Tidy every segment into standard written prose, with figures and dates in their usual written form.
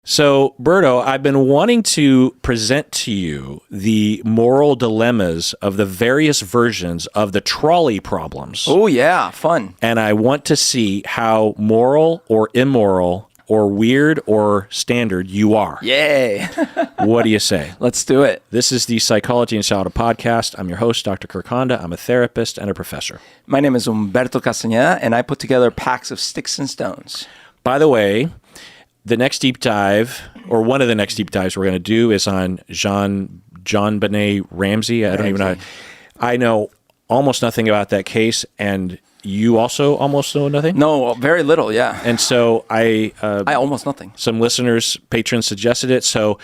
So, Berto, I've been wanting to present to you the moral dilemmas of the various versions of the trolley problems. Oh, yeah. Fun. And I want to see how moral or immoral or weird or standard you are. Yay. What do you say? Let's do it. This is the Psychology and Salad podcast. I'm your host, Dr. Kirk Honda. I'm a therapist and a professor. My name is Humberto Castañeda, and I put together packs of sticks and stones. By the way, the next deep dive, or one of the next deep dives we're going to do is on John Benet Ramsey. I don't even know. I know almost nothing about that case, and you also almost know nothing? No, very little, yeah. And so I almost nothing. Some listeners, patrons suggested it, so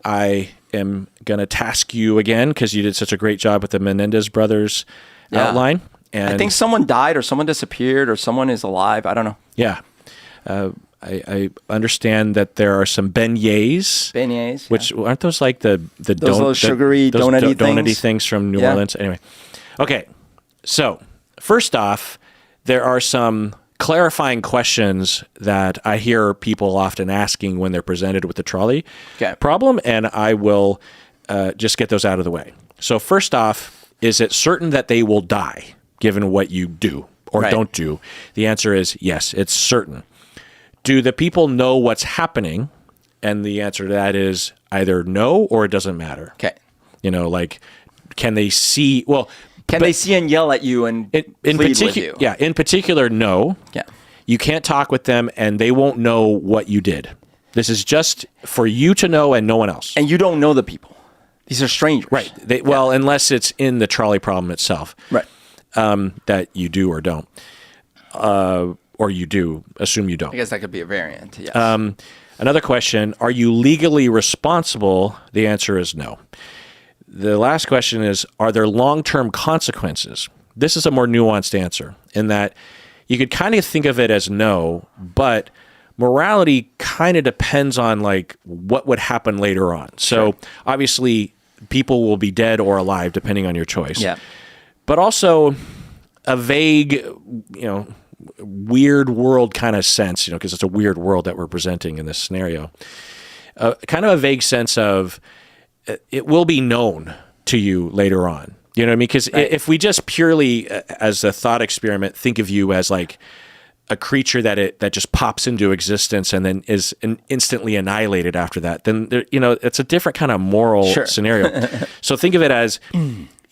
I am going to task you again because you did such a great job with the Menendez brothers outline. And I think someone died or someone disappeared or someone is alive. I don't know. Yeah. I understand that there are some beignets. Beignets, which aren't those like the those sugary donutty things from New Orleans? Anyway, okay. So first off, there are some clarifying questions that I hear people often asking when they're presented with the trolley problem, and I will just get those out of the way. So first off, is it certain that they will die given what you do or don't do? The answer is yes, it's certain. Do the people know what's happening? And the answer to that is either no or it doesn't matter. Okay. You know, like, can they see? Well, can they see and yell at you and plead with you? Yeah. In particular, no. Yeah. You can't talk with them, and they won't know what you did. This is just for you to know and no one else. And you don't know the people. These are strangers. Right. Well, unless it's in the trolley problem itself. Right. That you do or don't. Or you do, assume you don't. I guess that could be a variant, yes. Another question, are you legally responsible? The answer is no. The last question is, are there long-term consequences? This is a more nuanced answer in that you could kind of think of it as no, but morality kind of depends on like what would happen later on. So obviously people will be dead or alive depending on your choice. Yeah. But also a vague, weird world kind of sense, because it's a weird world that we're presenting in this scenario. Kind of a vague sense of it will be known to you later on. You know what I mean? Because if we just purely, as a thought experiment, think of you as like a creature that just pops into existence and then is instantly annihilated after that, then it's a different kind of moral scenario. So think of it as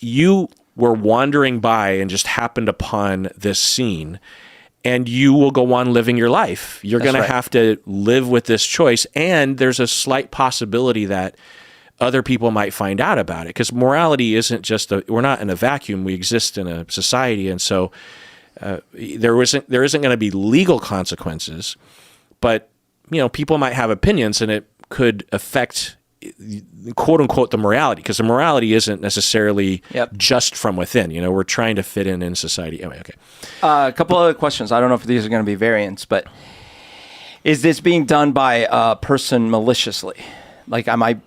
you were wandering by and just happened upon this scene, and you will go on living your life. You're going to have to live with this choice, and there's a slight possibility that other people might find out about it, because morality isn't just we're not in a vacuum. We exist in a society, and so there isn't going to be legal consequences, but people might have opinions, and it could affect quote unquote the morality, because the morality isn't necessarily just from within. We're trying to fit in society. Anyway, okay. A couple other questions. I don't know if these are going to be variants, but is this being done by a person maliciously? Like, am I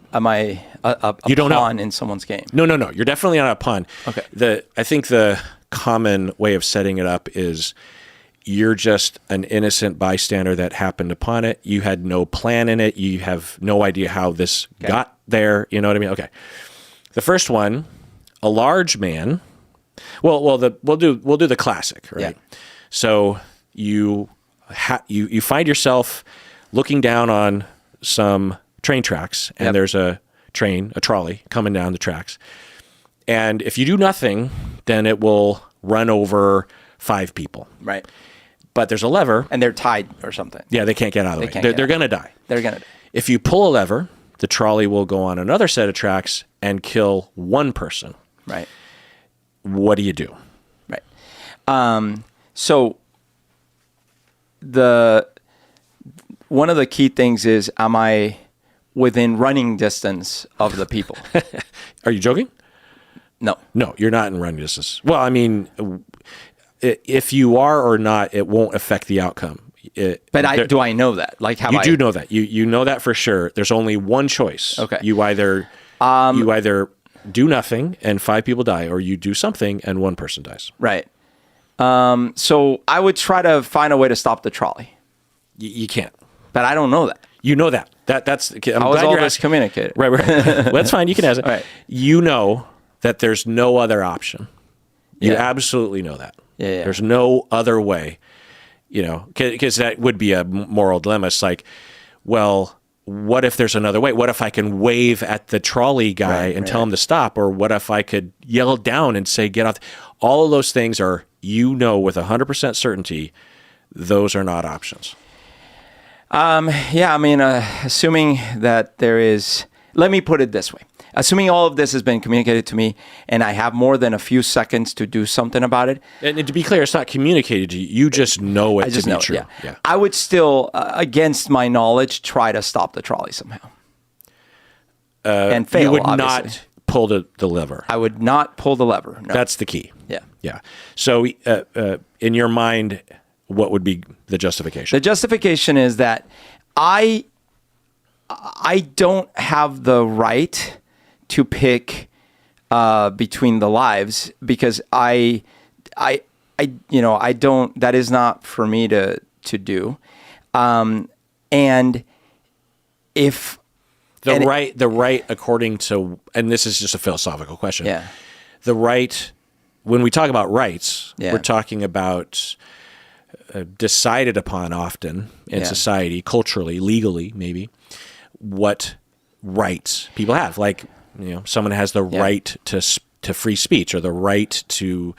a pawn in someone's game? No. You're definitely not a pawn. Okay. I think the common way of setting it up is you're just an innocent bystander that happened upon it. You had no plan in it. You have no idea how this got there. You know what I mean? Okay. The first one, a large man. Well, we'll do the classic, right? Yeah. So you find yourself looking down on some train tracks, and there's a trolley coming down the tracks. And if you do nothing, then it will run over 5 people. Right. But there's a lever. And they're tied or something. Yeah, they can't get out of the way. They're going to die. They're going to die. If you pull a lever, the trolley will go on another set of tracks and kill one person. Right. What do you do? Right. So one of the key things is, am I within running distance of the people? Are you joking? No. No, you're not in running distance. Well, I mean, if you are or not, it won't affect the outcome. Do I know that? Like, how you do know that. You know that for sure. There's only one choice. Okay. You either do nothing and 5 people die, or you do something and 1 person dies. Right. So I would try to find a way to stop the trolley. You can't. But I don't know that. You know that. That's. I'm How was glad all you're this asking. communicated? Right. Well, that's fine. You can ask it. Right. You know that there's no other option. You Yeah. absolutely know that. Yeah. There's no other way. Because that would be a moral dilemma. It's like, well, what if there's another way? What if I can wave at the trolley guy and tell him to stop? Or what if I could yell down and say, get off? All of those things are, with 100% certainty, those are not options. Yeah, I mean, assuming that there is, let me put it this way. Assuming all of this has been communicated to me and I have more than a few seconds to do something about it. And to be clear, it's not communicated to you. You just know it to be true. Yeah. I would still, against my knowledge, try to stop the trolley somehow. And fail, you would obviously. not pull the lever. I would not pull the lever. No. That's the key. Yeah. Yeah. So in your mind, what would be the justification? The justification is that I don't have the right to pick between the lives because I don't. That is not for me to do. And if the right according to, and this is just a philosophical question. Yeah. The right, when we talk about rights, Yeah. we're talking about decided upon often in society, culturally, legally, maybe, what rights people have. Like, someone has the right to free speech, or the right to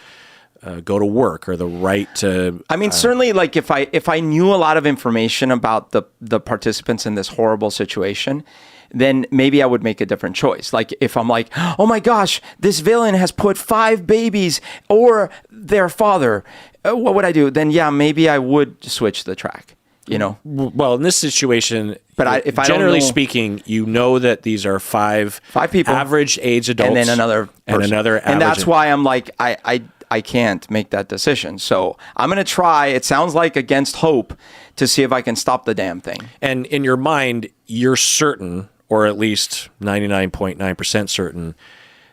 go to work, or the right to. I mean, certainly, like if I knew a lot of information about the participants in this horrible situation, then maybe I would make a different choice. Like if I'm like, oh my gosh, this villain has put 5 babies or their father, what would I do? Then yeah, maybe I would switch the track. Well, in this situation, but if I generally don't know, speaking, that these are 5 people, average age adults, and then another person. And that's why I'm like, I can't make that decision. So I'm going to try, it sounds like against hope, to see if I can stop the damn thing. And in your mind, you're certain, or at least 99.9% certain,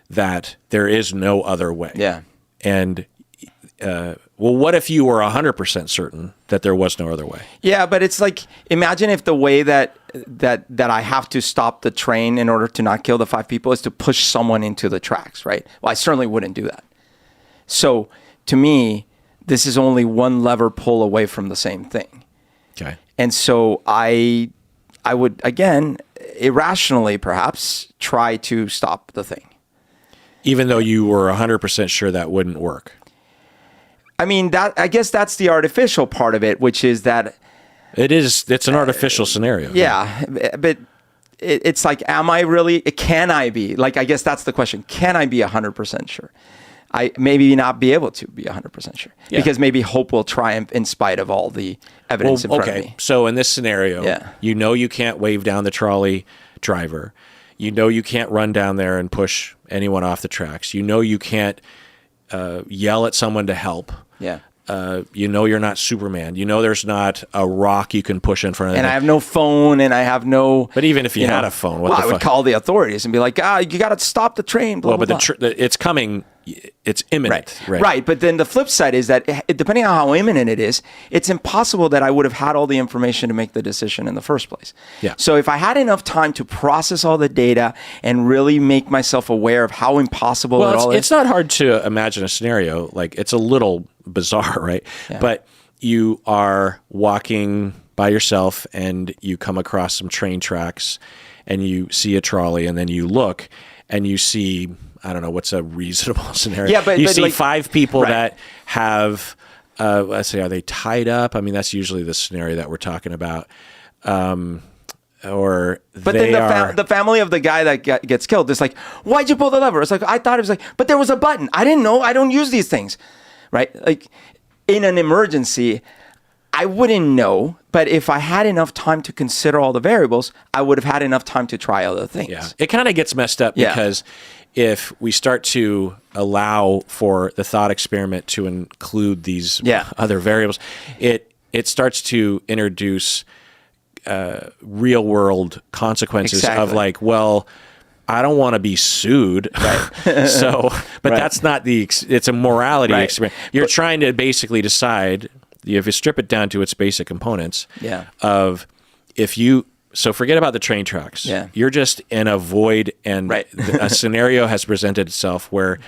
that there is no other way. Yeah. And what if you were 100% certain that there was no other way? Yeah, but it's like, imagine if the way that I have to stop the train in order to not kill the 5 people is to push someone into the tracks, right? Well, I certainly wouldn't do that. So to me, this is only one lever pull away from the same thing. Okay. And so I would, again, irrationally perhaps, try to stop the thing. Even though you were 100% sure that wouldn't work. I mean, I guess that's the artificial part of it, which is that... It's an artificial scenario. Yeah, but it's like, am I really... Can I be? Like, I guess that's the question. Can I be 100% sure? I maybe not be able to be 100% sure. Yeah. Because maybe hope will triumph in spite of all the evidence in front of me. So in this scenario, you can't wave down the trolley driver. You can't run down there and push anyone off the tracks. You can't yell at someone to help. Yeah. You're not Superman. There's not a rock you can push in front of them. And I have no phone, and I have no... But even if you had a phone, I would call the authorities and be like, you got to stop the train, blah, blah, blah. It's coming... It's imminent. Right. But then the flip side is that depending on how imminent it is, it's impossible that I would have had all the information to make the decision in the first place. Yeah. So if I had enough time to process all the data and really make myself aware of how impossible it all is. It's not hard to imagine a scenario. Like, it's a little bizarre, right? Yeah. But you are walking by yourself and you come across some train tracks and you see a trolley, and then you look and you see... I don't know what's a reasonable scenario. Yeah, but you see like, 5 people that have, let's say, are they tied up? I mean, that's usually the scenario that we're talking about. But then the family of the guy that gets killed is like, why'd you pull the lever? It's like, I thought it was like, but there was a button. I didn't know. I don't use these things, right? Like, in an emergency, I wouldn't know. But if I had enough time to consider all the variables, I would have had enough time to try other things. Yeah, it kind of gets messed up because if we start to allow for the thought experiment to include these other variables, it starts to introduce real world consequences of like, well, I don't want to be sued. Right. So, but that's not it's a morality experiment. You're trying to basically decide, if you strip it down to its basic components, of if you So forget about the train tracks. Yeah. You're just in a void, and Right. a scenario has presented itself where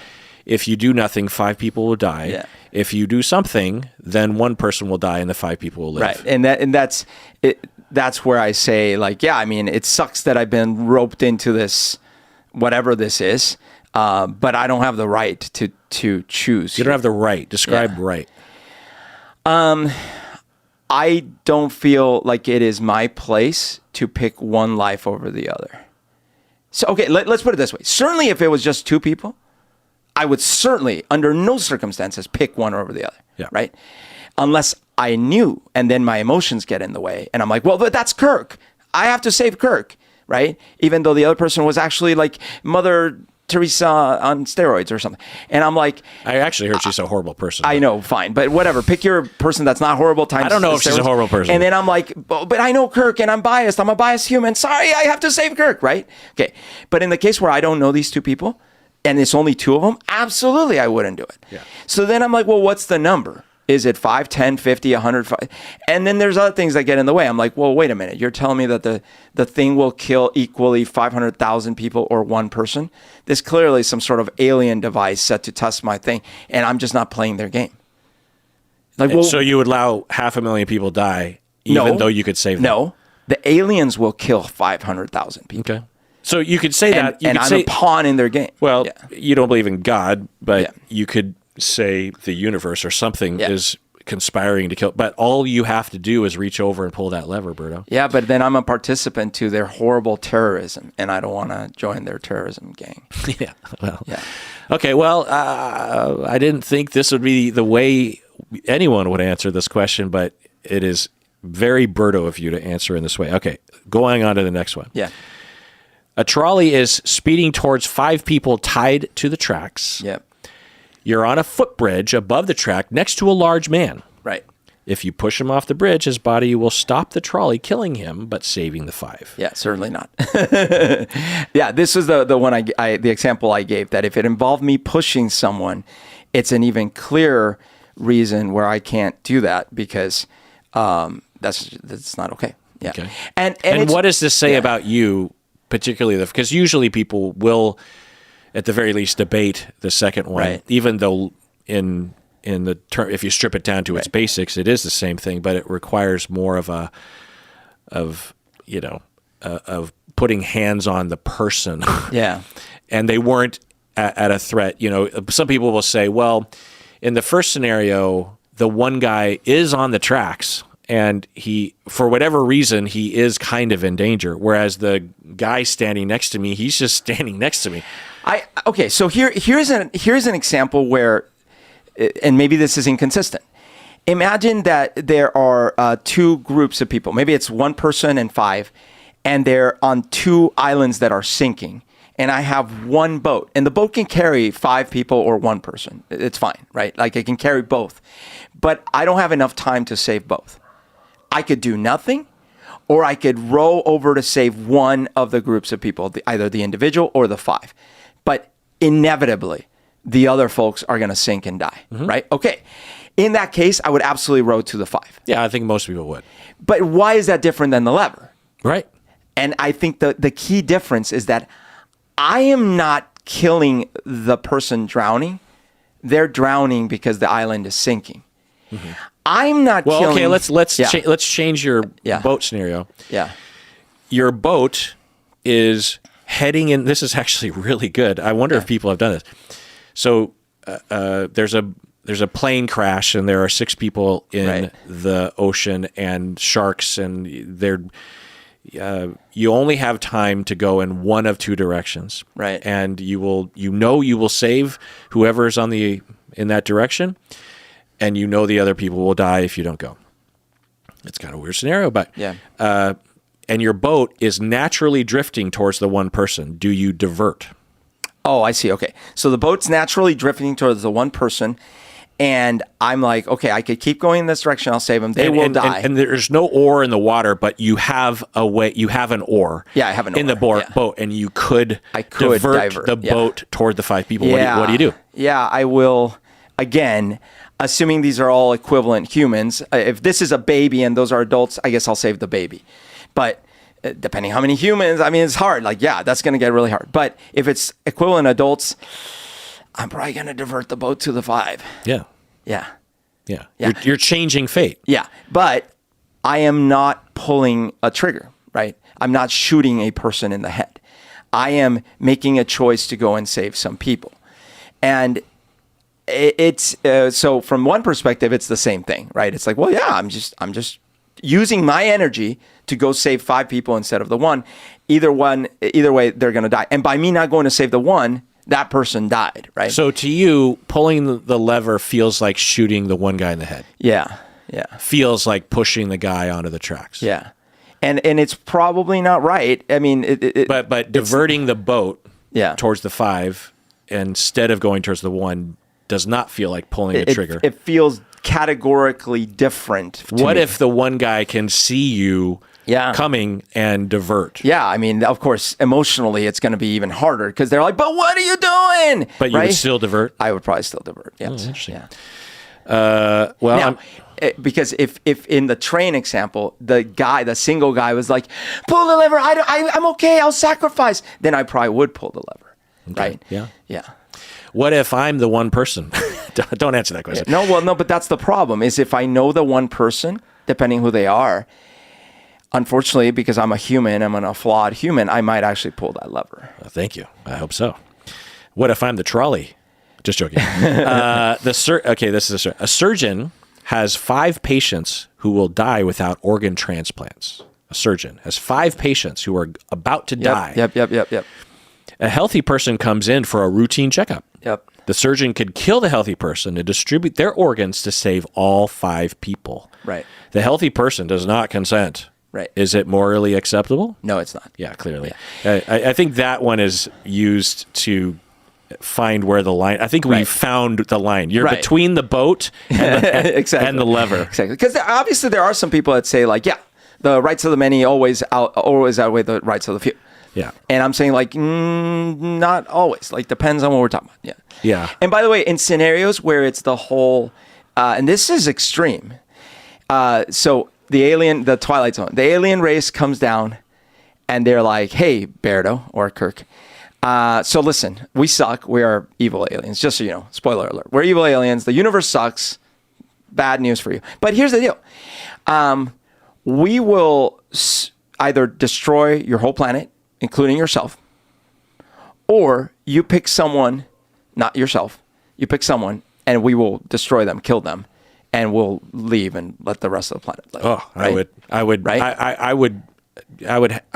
if you do nothing, 5 people will die. Yeah. If you do something, then 1 person will die and the 5 people will live. Right. And that's it. That's where I say, like, yeah, I mean, it sucks that I've been roped into this, whatever this is, but I don't have the right to choose. You don't have the right. Describe right. I don't feel like it is my place to pick one life over the other. So, okay, let's put it this way. Certainly if it was just 2 people, I would certainly, under no circumstances, pick one over the other, Yeah. right? Unless I knew, and then my emotions get in the way, and I'm like, well, but that's Kirk. I have to save Kirk, right? Even though the other person was actually like Mother Teresa on steroids or something. And I'm like, I actually heard she's a horrible person. I know, fine, but whatever. Pick your person that's not horrible times. I don't know if she's a horrible person. And then I'm like, but I know Kirk, and I'm biased. I'm a biased human. Sorry, I have to save Kirk, right? Okay. But in the case where I don't know these 2 people, and it's only 2 of them, absolutely I wouldn't do it. Yeah. So then I'm like, well, what's the number? Is it 5, 10, 50, 100? And then there's other things that get in the way. I'm like, well, wait a minute. You're telling me that the thing will kill equally 500,000 people or 1 person? There's clearly some sort of alien device set to test my thing, and I'm just not playing their game. Like, well, so you would allow 500,000 people die even though you could save them? No. The aliens will kill 500,000 people. Okay. So you could say that. You And could I'm say, a pawn in their game. well, Yeah. you don't believe in God, but Yeah. you could say the universe or something Yeah. is conspiring to kill. But all you have to do is reach over and pull that lever, Berto. Yeah, but then I'm a participant to their horrible terrorism, and I don't want to join their terrorism gang. Yeah. Well. Yeah. Okay. Well, I didn't think this would be the way anyone would answer this question, but it is very Berto of you to answer in this way. Okay. Going on to the next one. Yeah. A trolley is speeding towards 5 people tied to the tracks. Yep. You're on a footbridge above the track next to a large man. Right. If you push him off the bridge, his body will stop the trolley, killing him, but saving the 5. Yeah, certainly not. Yeah, this was the one the example I gave, that if it involved me pushing someone, it's an even clearer reason where I can't do that, because that's not okay. Yeah. Okay. And what does this say yeah. about you, particularly? Because usually people will, at the very least, debate the second one, Right. even though in the term, if you strip it down to its basics, it is the same thing, but it requires more of putting hands on the person. Yeah. And they weren't at a threat. You know, some people will say, well, in the first scenario, the one guy is on the tracks and he, for whatever reason, he is kind of in danger. Whereas the guy standing next to me, he's just standing next to me. Okay, so here's an example where, and maybe this is inconsistent. Imagine that there are 2 groups of people. Maybe it's 1 person and 5, and they're on 2 islands that are sinking. And I have 1 boat, and the boat can carry 5 people or 1 person. It's fine, right? Like, it can carry both. But I don't have enough time to save both. I could do nothing, or I could row over to save one of the groups of people, either the individual or the 5. But inevitably, the other folks are going to sink and die, right? Okay. In that case, I would absolutely row to the 5. Yeah, I think most people would. But why is that different than the lever? Right. And I think the key difference is that I am not killing the person drowning. They're drowning because the island is sinking. Mm-hmm. I'm not killing... Well, okay, let's change your boat scenario. Yeah. Your boat is heading in... This is actually really good. I wonder if people have done this. So there's a plane crash, and there are 6 people in the ocean, and sharks, and they're... you only have time to go in one of 2 directions, right? And you will save whoever's in that direction, and the other people will die if you don't go. It's kind of a weird scenario, but and your boat is naturally drifting towards the 1 person. Do you divert? Oh, I see. Okay, so the boat's naturally drifting towards the 1 person. And I'm like, okay, I could keep going in this direction. I'll save them. They will die. And there's no oar in the water, but you have a way. You have an oar. Yeah, I have an oar in the boat, and you could divert the boat toward the 5 people. Yeah. What do you do? Yeah, I will. Again, assuming these are all equivalent humans. If this is a baby and those are adults, I guess I'll save the baby. But depending how many humans, I mean, it's hard. Like, yeah, that's going to get really hard. But if it's equivalent adults, I'm probably going to divert the boat to the 5. Yeah. Yeah. Yeah. Yeah. You're changing fate. Yeah. But I am not pulling a trigger, right? I'm not shooting a person in the head. I am making a choice to go and save some people. And it's so from one perspective, it's the same thing, right? It's like, well, yeah, I'm just using my energy to go save 5 people instead of the 1. Either way, they're going to die. And by me not going to save the 1, that person died, right? So to you, pulling the lever feels like shooting the one guy in the head. Yeah. Yeah. Feels like pushing the guy onto the tracks. Yeah. And it's probably not right. I mean, but diverting the boat Yeah. towards the 5 instead of going towards the 1 does not feel like pulling a trigger. It feels categorically different. To What me. if the one guy can see you Yeah. coming and divert? Yeah, I mean, of course, emotionally, it's going to be even harder because they're like, "But what are you doing?" But you right? would still divert? I would probably still divert. Yes. Interesting. Yeah. Well, Now, because if in the train example, the single guy was like, "Pull the lever. I'm okay. I'll sacrifice." Then I probably would pull the lever. Right. Yeah. Yeah. what if I'm the one person? Don't answer that question. No, but that's the problem is if I know the one person, depending who they are, unfortunately, because I'm a human, I'm a flawed human, I might actually pull that lever. Thank you. I hope so. What if I'm the trolley? Just joking. This is a surgeon has 5 patients who will die without organ transplants. A surgeon has 5 patients who are about to die. Yep. A healthy person comes in for a routine checkup. Yep. The surgeon could kill the healthy person and distribute their organs to save all 5 people. Right. The healthy person does not consent. Right. Is it morally acceptable? No, it's not. Yeah, clearly. Yeah. I think that one is used to find where the line. I think we found the line. You're between the boat and the, exactly. and the lever. Exactly. Because obviously there are some people that say like, yeah, the rights of the many always outweigh the rights of the few. Yeah. And I'm saying like, not always. Like depends on what we're talking about. Yeah. Yeah. And by the way, in scenarios where it's the whole, and this is extreme. So the Twilight Zone, the alien race comes down and they're like, hey, Berto or Kirk. So listen, we suck. We are evil aliens. Just so you know, spoiler alert. We're evil aliens. The universe sucks. Bad news for you. But here's the deal. We will either destroy your whole planet, including yourself, or you pick someone, not yourself. You pick someone and we will destroy them, kill them, and we'll leave and let the rest of the planet live. Oh, right? I would, right? I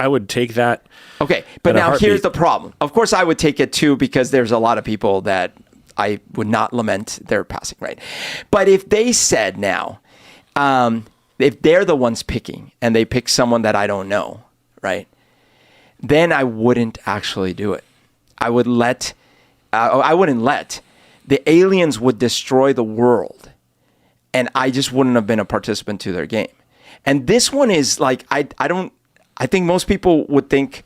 would take that. Okay, but now here's the problem. Of course, I would take it too because there's a lot of people that I would not lament their passing, right? But if they said now, if they're the ones picking and they pick someone that I don't know, right? Then I wouldn't actually do it. I wouldn't let. The aliens would destroy the world, and I just wouldn't have been a participant to their game. And this one is like I think most people would think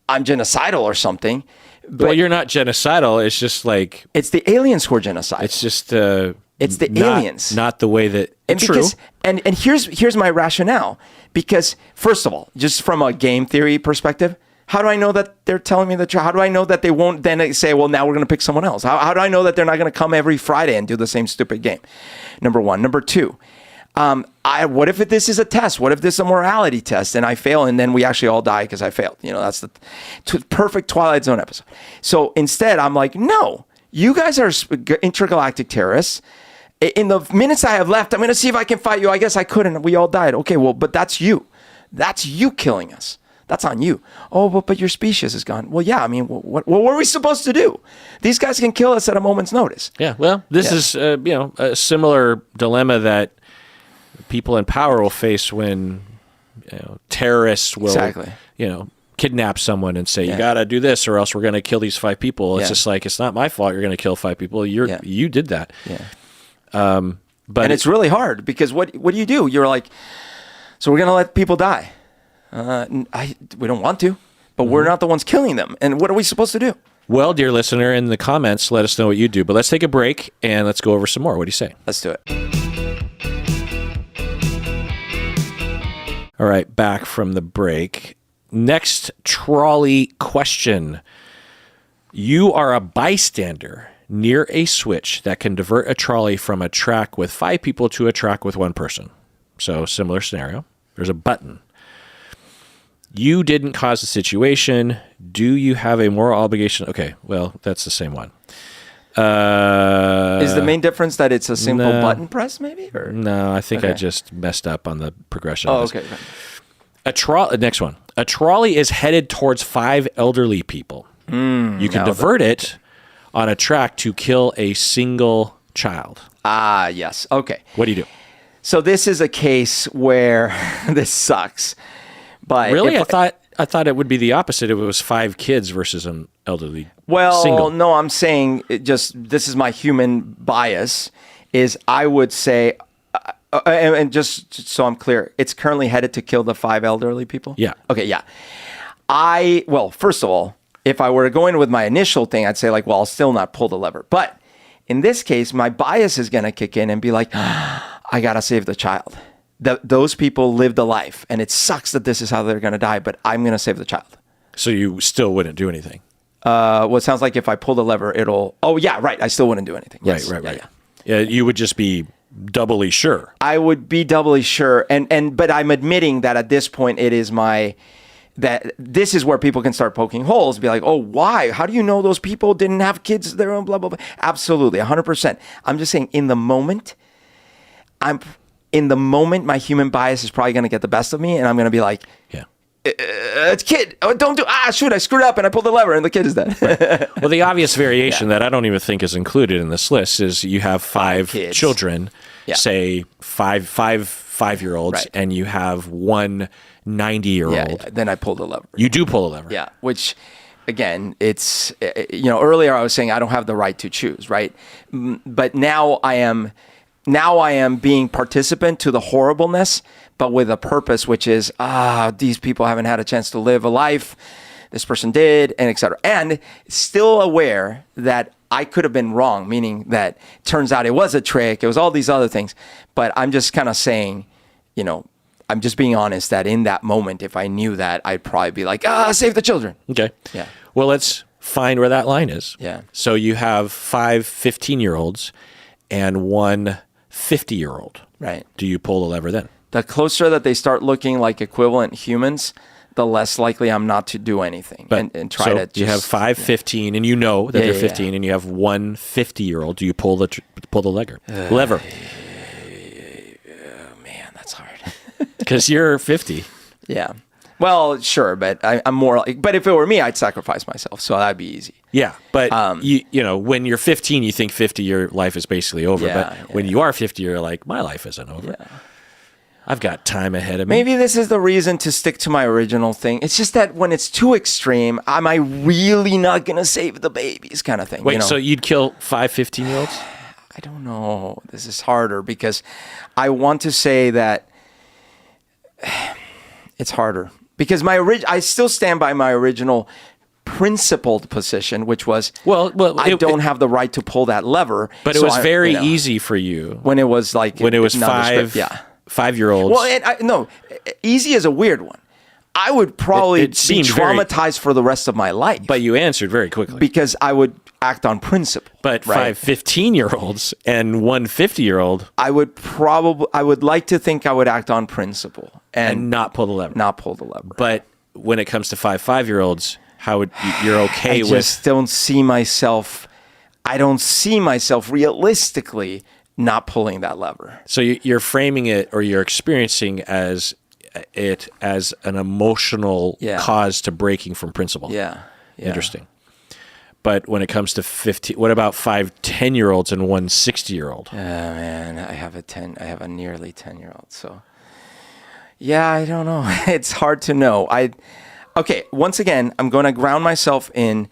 I'm genocidal or something. But Well, you're not genocidal. It's just like it's the aliens who are genocidal. it's just It's the aliens, not the way that. and true. because and here's my rationale. Because first of all, just from a game theory perspective, how do I know that they're telling me the truth? How do I know that they won't then say, well, now we're going to pick someone else? How do I know that they're not going to come every Friday and do the same stupid game? Number one. Number two. What if this is a test? What if this is a morality test and I fail and then we actually all die because I failed? You know, that's the perfect Twilight Zone episode. So instead, I'm like, no, you guys are intergalactic terrorists. In the minutes I have left, I'm going to see if I can fight you. I guess I couldn't. We all died. Okay, well, but that's you. That's you killing us. That's on you. Oh, but your species is gone. Well, yeah, I mean, what were we supposed to do? These guys can kill us at a moment's notice. Yeah, well, this is a similar dilemma that people in power will face when terrorists will kidnap someone and say you got to do this or else we're going to kill these 5 people. It's just like it's not my fault you're going to kill 5 people. You did that. Yeah. But it's really hard because what do you do? You're like, so we're going to let people die. We don't want to, but we're not the ones killing them. And what are we supposed to do? Well, dear listener, in the comments, let us know what you do. But let's take a break and let's go over some more. What do you say? Let's do it. All right, back from the break. Next trolley question. You are a bystander near a switch that can divert a trolley from a track with 5 people to a track with 1 person. So, similar scenario. There's a button. You didn't cause the situation. Do you have a moral obligation? Okay, well, that's the same one. Is the main difference that it's a simple button press, maybe? Or? No, I think I just messed up on the progression. Oh, of this. okay. Next one. A trolley is headed towards 5 elderly people. You can divert it on a track to kill a single child. Ah, yes. Okay. What do you do? So this is a case where this sucks. But really, I thought it would be the opposite if it was 5 kids versus an elderly single. No, I'm saying this is my human bias. Is I would say, and just so I'm clear, it's currently headed to kill the 5 elderly people. Yeah. Okay. Yeah. First of all, if I were going with my initial thing, I'd say like, well, I'll still not pull the lever. But in this case, my bias is going to kick in and be like, I got to save the child. Those people lived a life, and it sucks that this is how they're going to die, but I'm going to save the child. So you still wouldn't do anything? Well, it sounds like if I pull the lever, oh, yeah, right. I still wouldn't do anything. Yes. Right. Yeah, you would just be doubly sure. I would be doubly sure. But I'm admitting that at this point, that this is where people can start poking holes, be like, oh, why? How do you know those people didn't have kids their own, blah, blah, blah. Absolutely, 100%. I'm just saying in the moment, my human bias is probably going to get the best of me, and I'm going to be like, yeah, it's kid. Oh, don't do. Shoot! I screwed up, and I pulled the lever, and the kid is dead. Right. Well, the obvious variation that I don't even think is included in this list is you have 5 children, say 5-year-olds, right, and you have 1 90-year-old. Yeah, then I pull the lever. You do pull the lever. Yeah, which. Again, it's, earlier I was saying I don't have the right to choose, right? But now I am being participant to the horribleness, but with a purpose, which is, these people haven't had a chance to live a life. This person did, and et cetera. And still aware that I could have been wrong, meaning that turns out it was a trick. It was all these other things. But I'm just kind of saying, I'm just being honest that in that moment, if I knew that, I'd probably be like, save the children. Okay. Yeah. Well, let's find where that line is. Yeah. So you have 5 15-year-olds and 1 50-year-old. Right. Do you pull the lever then? The closer that they start looking like equivalent humans, the less likely I'm not to do anything and try to just... You have 5 15, and you know that they're 15, and you have 1 50-year-old. Do you pull the lever? Man, that's hard. Because you're 50. Yeah. Well, sure, but I'm more like... But if it were me, I'd sacrifice myself, so that'd be easy. Yeah, but when you're 15, you think 50, your life is basically over. But when you are 50, you're like, my life isn't over. Yeah. I've got time ahead of me. Maybe this is the reason to stick to my original thing. It's just that when it's too extreme, am I really not going to save the babies kind of thing? Wait, so you'd kill 5 15-year-olds? I don't know. This is harder because I want to say that it's harder. Because I still stand by my original principled position, which was, I don't have the right to pull that lever. But it was very easy for you. When it was like... When it was 5-year-olds. Well, easy is a weird one. I would probably be traumatized for the rest of my life. But you answered very quickly. Because I would act on principle. But 5 15-year-olds and 1 50-year-old... I would like to think I would act on principle. And not pull the lever. Not pull the lever. But when it comes to 5-5-year-olds, you're okay with... I just don't see myself... I don't see myself realistically not pulling that lever. So you're framing it, or you're experiencing as an emotional cause to breaking from principle. Yeah. Interesting. But when it comes to 15, what about 5 10-year-olds and 1 60-year-old? Oh man, I have a nearly 10-year-old. So yeah, I don't know. It's hard to know. Okay, once again, I'm going to ground myself in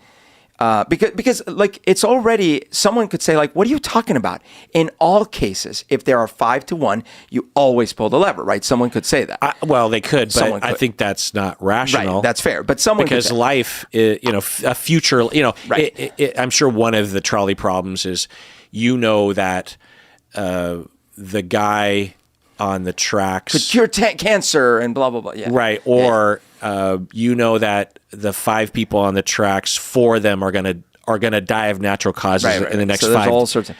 because like it's already, someone could say like, what are you talking about? In all cases, if there are 5 to 1, you always pull the lever, right? Someone could say that. Well, they could, but I think that's not rational. Right, that's fair. But someone because could life, a future, right. I'm sure one of the trolley problems is, that the guy on the tracks could cure cancer and blah, blah, blah. Yeah. Right. Or you know that the 5 people on the tracks, 4 of them are gonna die of natural causes in the next so 5. All sorts of,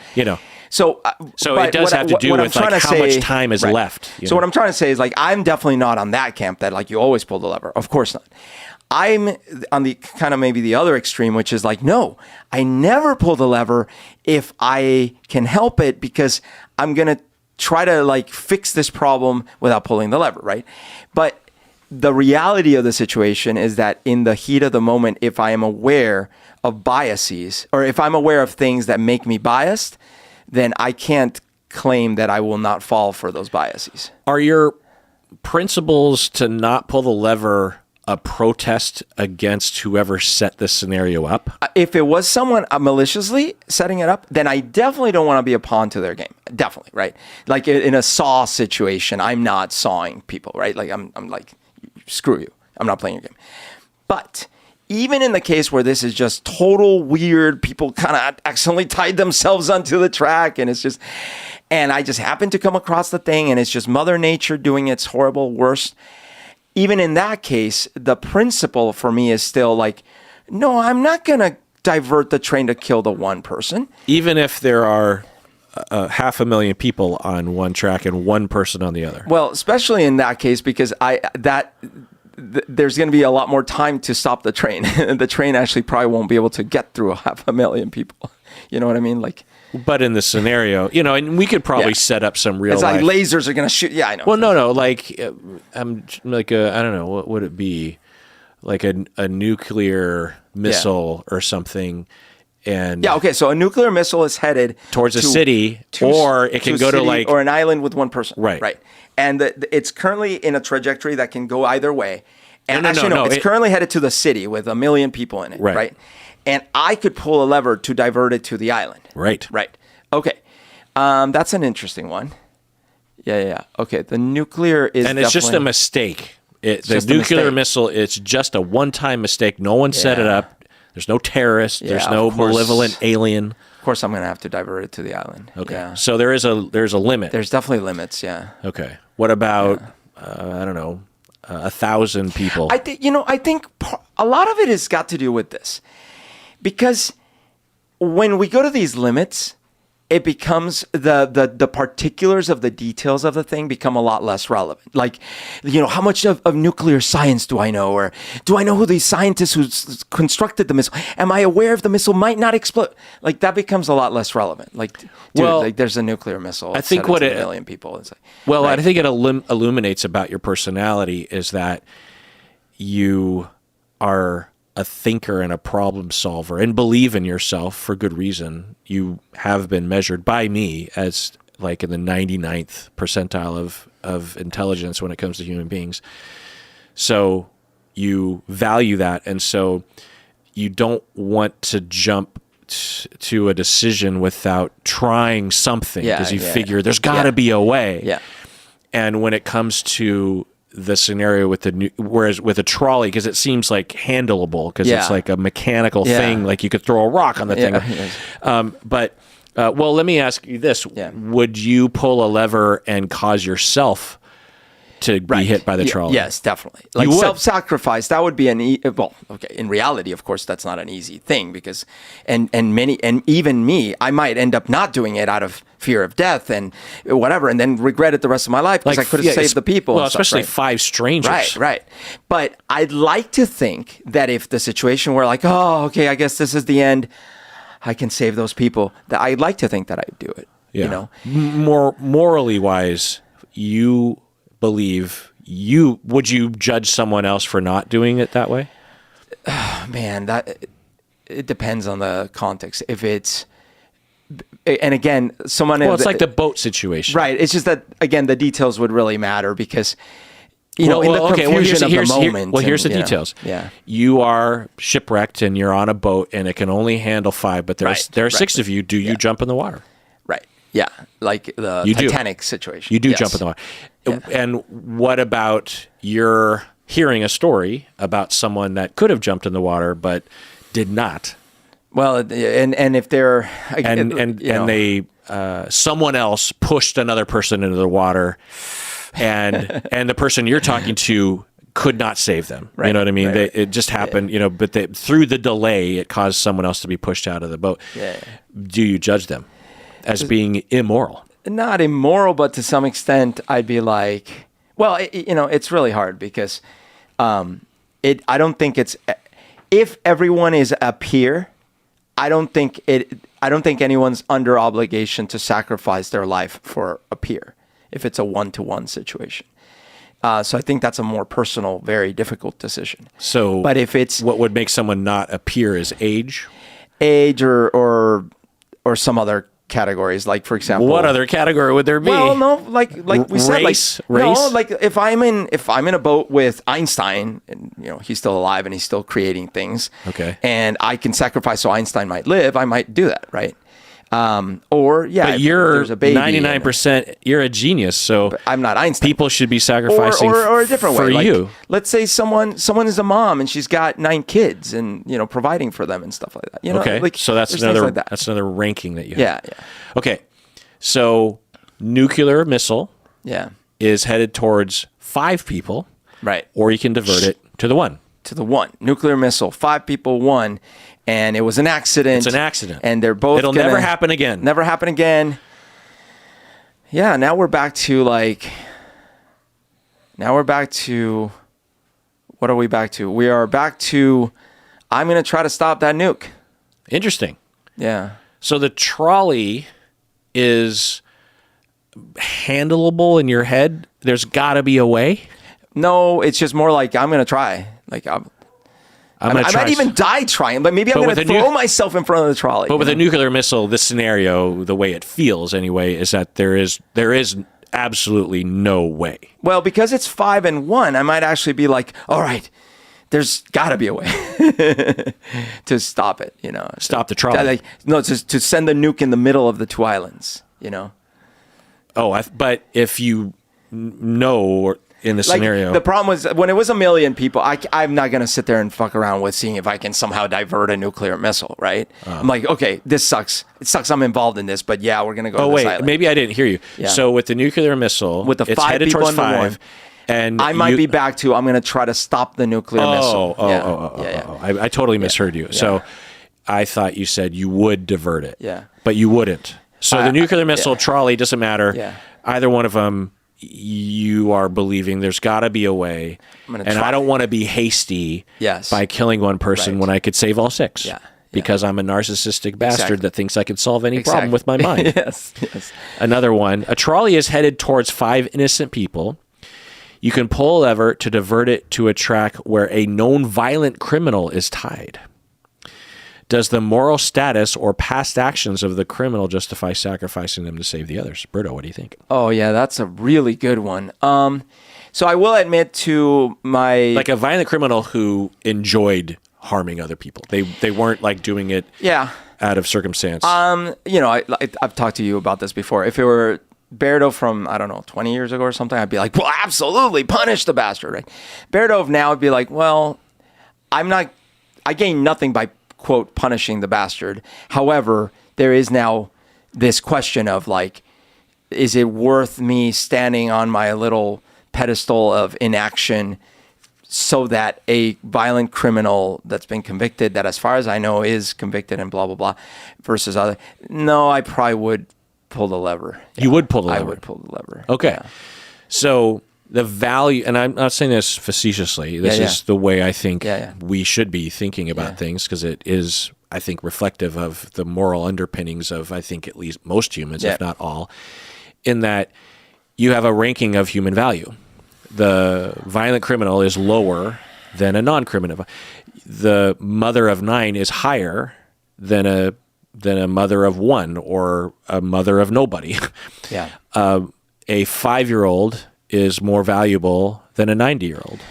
So it does have to do with like how much time is left. So what I'm trying to say is like I'm definitely not on that camp that like you always pull the lever. Of course not. I'm on the kind of maybe the other extreme, which is like, no, I never pull the lever if I can help it because I'm going to try to like fix this problem without pulling the lever, right? But the reality of the situation is that in the heat of the moment, if I am aware of biases or if I'm aware of things that make me biased, then I can't claim that I will not fall for those biases. Are your principles to not pull the lever a protest against whoever set this scenario up? If it was someone maliciously setting it up, then I definitely don't want to be a pawn to their game. Definitely, right? Like in a saw situation, I'm not sawing people, right? Like I'm like, screw you. I'm not playing your game. But even in the case where this is just total weird, people kind of accidentally tied themselves onto the track and I just happened to come across the thing and it's just Mother Nature doing its horrible worst. Even in that case, the principle for me is still like, no, I'm not going to divert the train to kill the one person. Even if there are 500,000 people on one track and one person on the other. Well, especially in that case, because there's going to be a lot more time to stop the train. The train actually probably won't be able to get through 500,000 people. You know what I mean? Like, but in the scenario, and we could probably set up some real. It's like life. lasers are going to shoot. Yeah, I know. Well, no. Like, I'm like I don't know. What would it be? Like a nuclear missile or something. And okay. So a nuclear missile is headed towards a city, or it can go to like or an island with one person. Right. And it's currently in a trajectory that can go either way. And no. It's currently headed to the city with 1 million people in it. Right. And I could pull a lever to divert it to the island. Right. Okay. That's an interesting one. Yeah. Okay. The nuclear is and it's just a mistake. The nuclear missile, it's just a one-time mistake. No one set it up. There's no terrorist. There's no malevolent alien. Of course, I'm going to have to divert it to the island. Okay. Yeah. So there's a limit. There's definitely limits. Yeah. Okay. What about I don't know, 1,000 people? I think a lot of it has got to do with this. Because when we go to these limits, it becomes the particulars of the details of the thing become a lot less relevant. Like, how much of nuclear science do I know? Or do I know who these scientists who constructed the missile? Am I aware if the missile might not explode? Like, that becomes a lot less relevant. Like, dude, there's a nuclear missile. I think what 1 million people. It's like, I think it illuminates about your personality is that you are a thinker and a problem solver and believe in yourself for good reason. You have been measured by me as like in the 99th percentile of intelligence when it comes to human beings. So you value that. And so you don't want to jump to a decision without trying something because you figure there's got to be a way. Yeah. And when it comes to the scenario with whereas with a trolley, because it seems like handleable because it's like a mechanical thing, like you could throw a rock on the thing. But let me ask you this: would you pull a lever and cause yourself to be hit by the trolley? Yes, definitely. Like self-sacrifice, that would be in reality, of course, that's not an easy thing because, and even me, I might end up not doing it out of fear of death and whatever, and then regret it the rest of my life because I could have saved the people. Well, especially 5 strangers. Right. But I'd like to think that if the situation were like, oh, okay, I guess this is the end, I can save those people, that I'd like to think that I'd do it. Yeah. More morally wise, you believe would you judge someone else for not doing it that way? Man, it depends on the context. If it's, and again, someone. Well, it's like the boat situation, right? It's just that again, the details would really matter because in the confusion of the moment. Here's the details. Yeah, you are shipwrecked and you're on a boat and it can only handle 5, but there are 6 of you. Do you jump in the water? Right. Yeah, like the Titanic situation. You do jump in the water. Yeah. And what about you're hearing a story about someone that could have jumped in the water but did not? Well, and if they're and they someone else pushed another person into the water, and the person you're talking to could not save them. Right, you know what I mean? right. It just happened, but through the delay, it caused someone else to be pushed out of the boat. Yeah. Do you judge them as being immoral? Not immoral, but to some extent, I'd be like, well, it's really hard because I don't think it's, if everyone is a peer, I don't think anyone's under obligation to sacrifice their life for a peer if it's a one-to-one situation. So I think that's a more personal, very difficult decision. So, but if it's what would make someone not a peer is age, or some other categories, like for example, what other category would there be? Well, no, like we said, race. No, like if I'm in a boat with Einstein, and he's still alive and he's still creating things, okay, and I can sacrifice so Einstein might live, I might do that, right? But you're there's a baby 99%. You're a genius, so I'm not Einstein. People should be sacrificing or a different for way. Like, you. let's say someone is a mom and she's got 9 kids and providing for them and stuff like that. Okay, like, so that's another ranking that you have. Yeah. Okay, so nuclear missile is headed towards 5 people, right? Or you can divert it to the 1. To the 1 nuclear missile, 5 people, 1. And it was an accident. It's an accident. And they're both It'll never happen again. Never happen again. Yeah, now we're back to what are we back to? We are back to, I'm going to try to stop that nuke. Interesting. Yeah. So the trolley is handleable in your head? There's got to be a way? No, it's just more like, I'm going to try. Like, I might even die trying, but maybe I'm going to throw myself in front of the trolley. But with a nuclear missile, this scenario, the way it feels anyway, is that there is absolutely no way. Well, because it's 5 and 1, I might actually be like, all right, there's got to be a way to stop it. Stop the trolley. To send the nuke in the middle of the 2 islands. Oh, but if you know. In the scenario, the problem was when it was 1 million people, I'm not going to sit there and fuck around with seeing if I can somehow divert a nuclear missile, right? I'm like, okay, this sucks. It sucks I'm involved in this, but yeah, we're going to go to this island. Maybe I didn't hear you. Yeah. So with the nuclear missile, with the 5 headed people towards in 5, 1, and I might be back to, I'm going to try to stop the nuclear missile. I totally misheard you. Yeah. So I thought you said you would divert it. Yeah. But you wouldn't. So the nuclear missile, trolley, doesn't matter. Yeah. Either one of them, you are believing there's got to be a way, and I don't want to be hasty by killing one person when I could save all 6. Yeah. Because I'm a narcissistic bastard that thinks I can solve any problem with my mind. Yes. Another one, a trolley is headed towards 5 innocent people. You can pull a lever to divert it to a track where a known violent criminal is tied. Does the moral status or past actions of the criminal justify sacrificing them to save the others? Berto, what do you think? Oh, yeah, that's a really good one. So I will admit to my... Like a violent criminal who enjoyed harming other people. They weren't like doing it out of circumstance. I've talked to you about this before. If it were Berto from, 20 years ago or something, I'd be like, well, absolutely, punish the bastard, right? Berto of now would be like, well, I gain nothing by quote, punishing the bastard. However, there is now this question of like, is it worth me standing on my little pedestal of inaction so that a violent criminal that's been convicted, that as far as I know is convicted and blah, blah, blah, versus other? No, I probably would pull the lever. You would pull the lever? I would pull the lever. Okay. Yeah. So the value, and I'm not saying this facetiously, this is the way I think we should be thinking about things, because it is, I think, reflective of the moral underpinnings of, I think, at least most humans, if not all, in that you have a ranking of human value. The violent criminal is lower than a non-criminal. The mother of 9 is higher than a mother of 1 or a mother of nobody. Yeah. A 5-year-old is more valuable than a 90-year-old.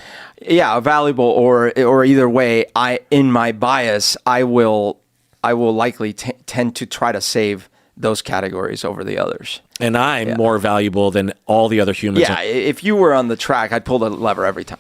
Yeah, valuable or either way, in my bias, I will likely tend to try to save those categories over the others. And I'm more valuable than all the other humans. Yeah, if you were on the track, I'd pull the lever every time.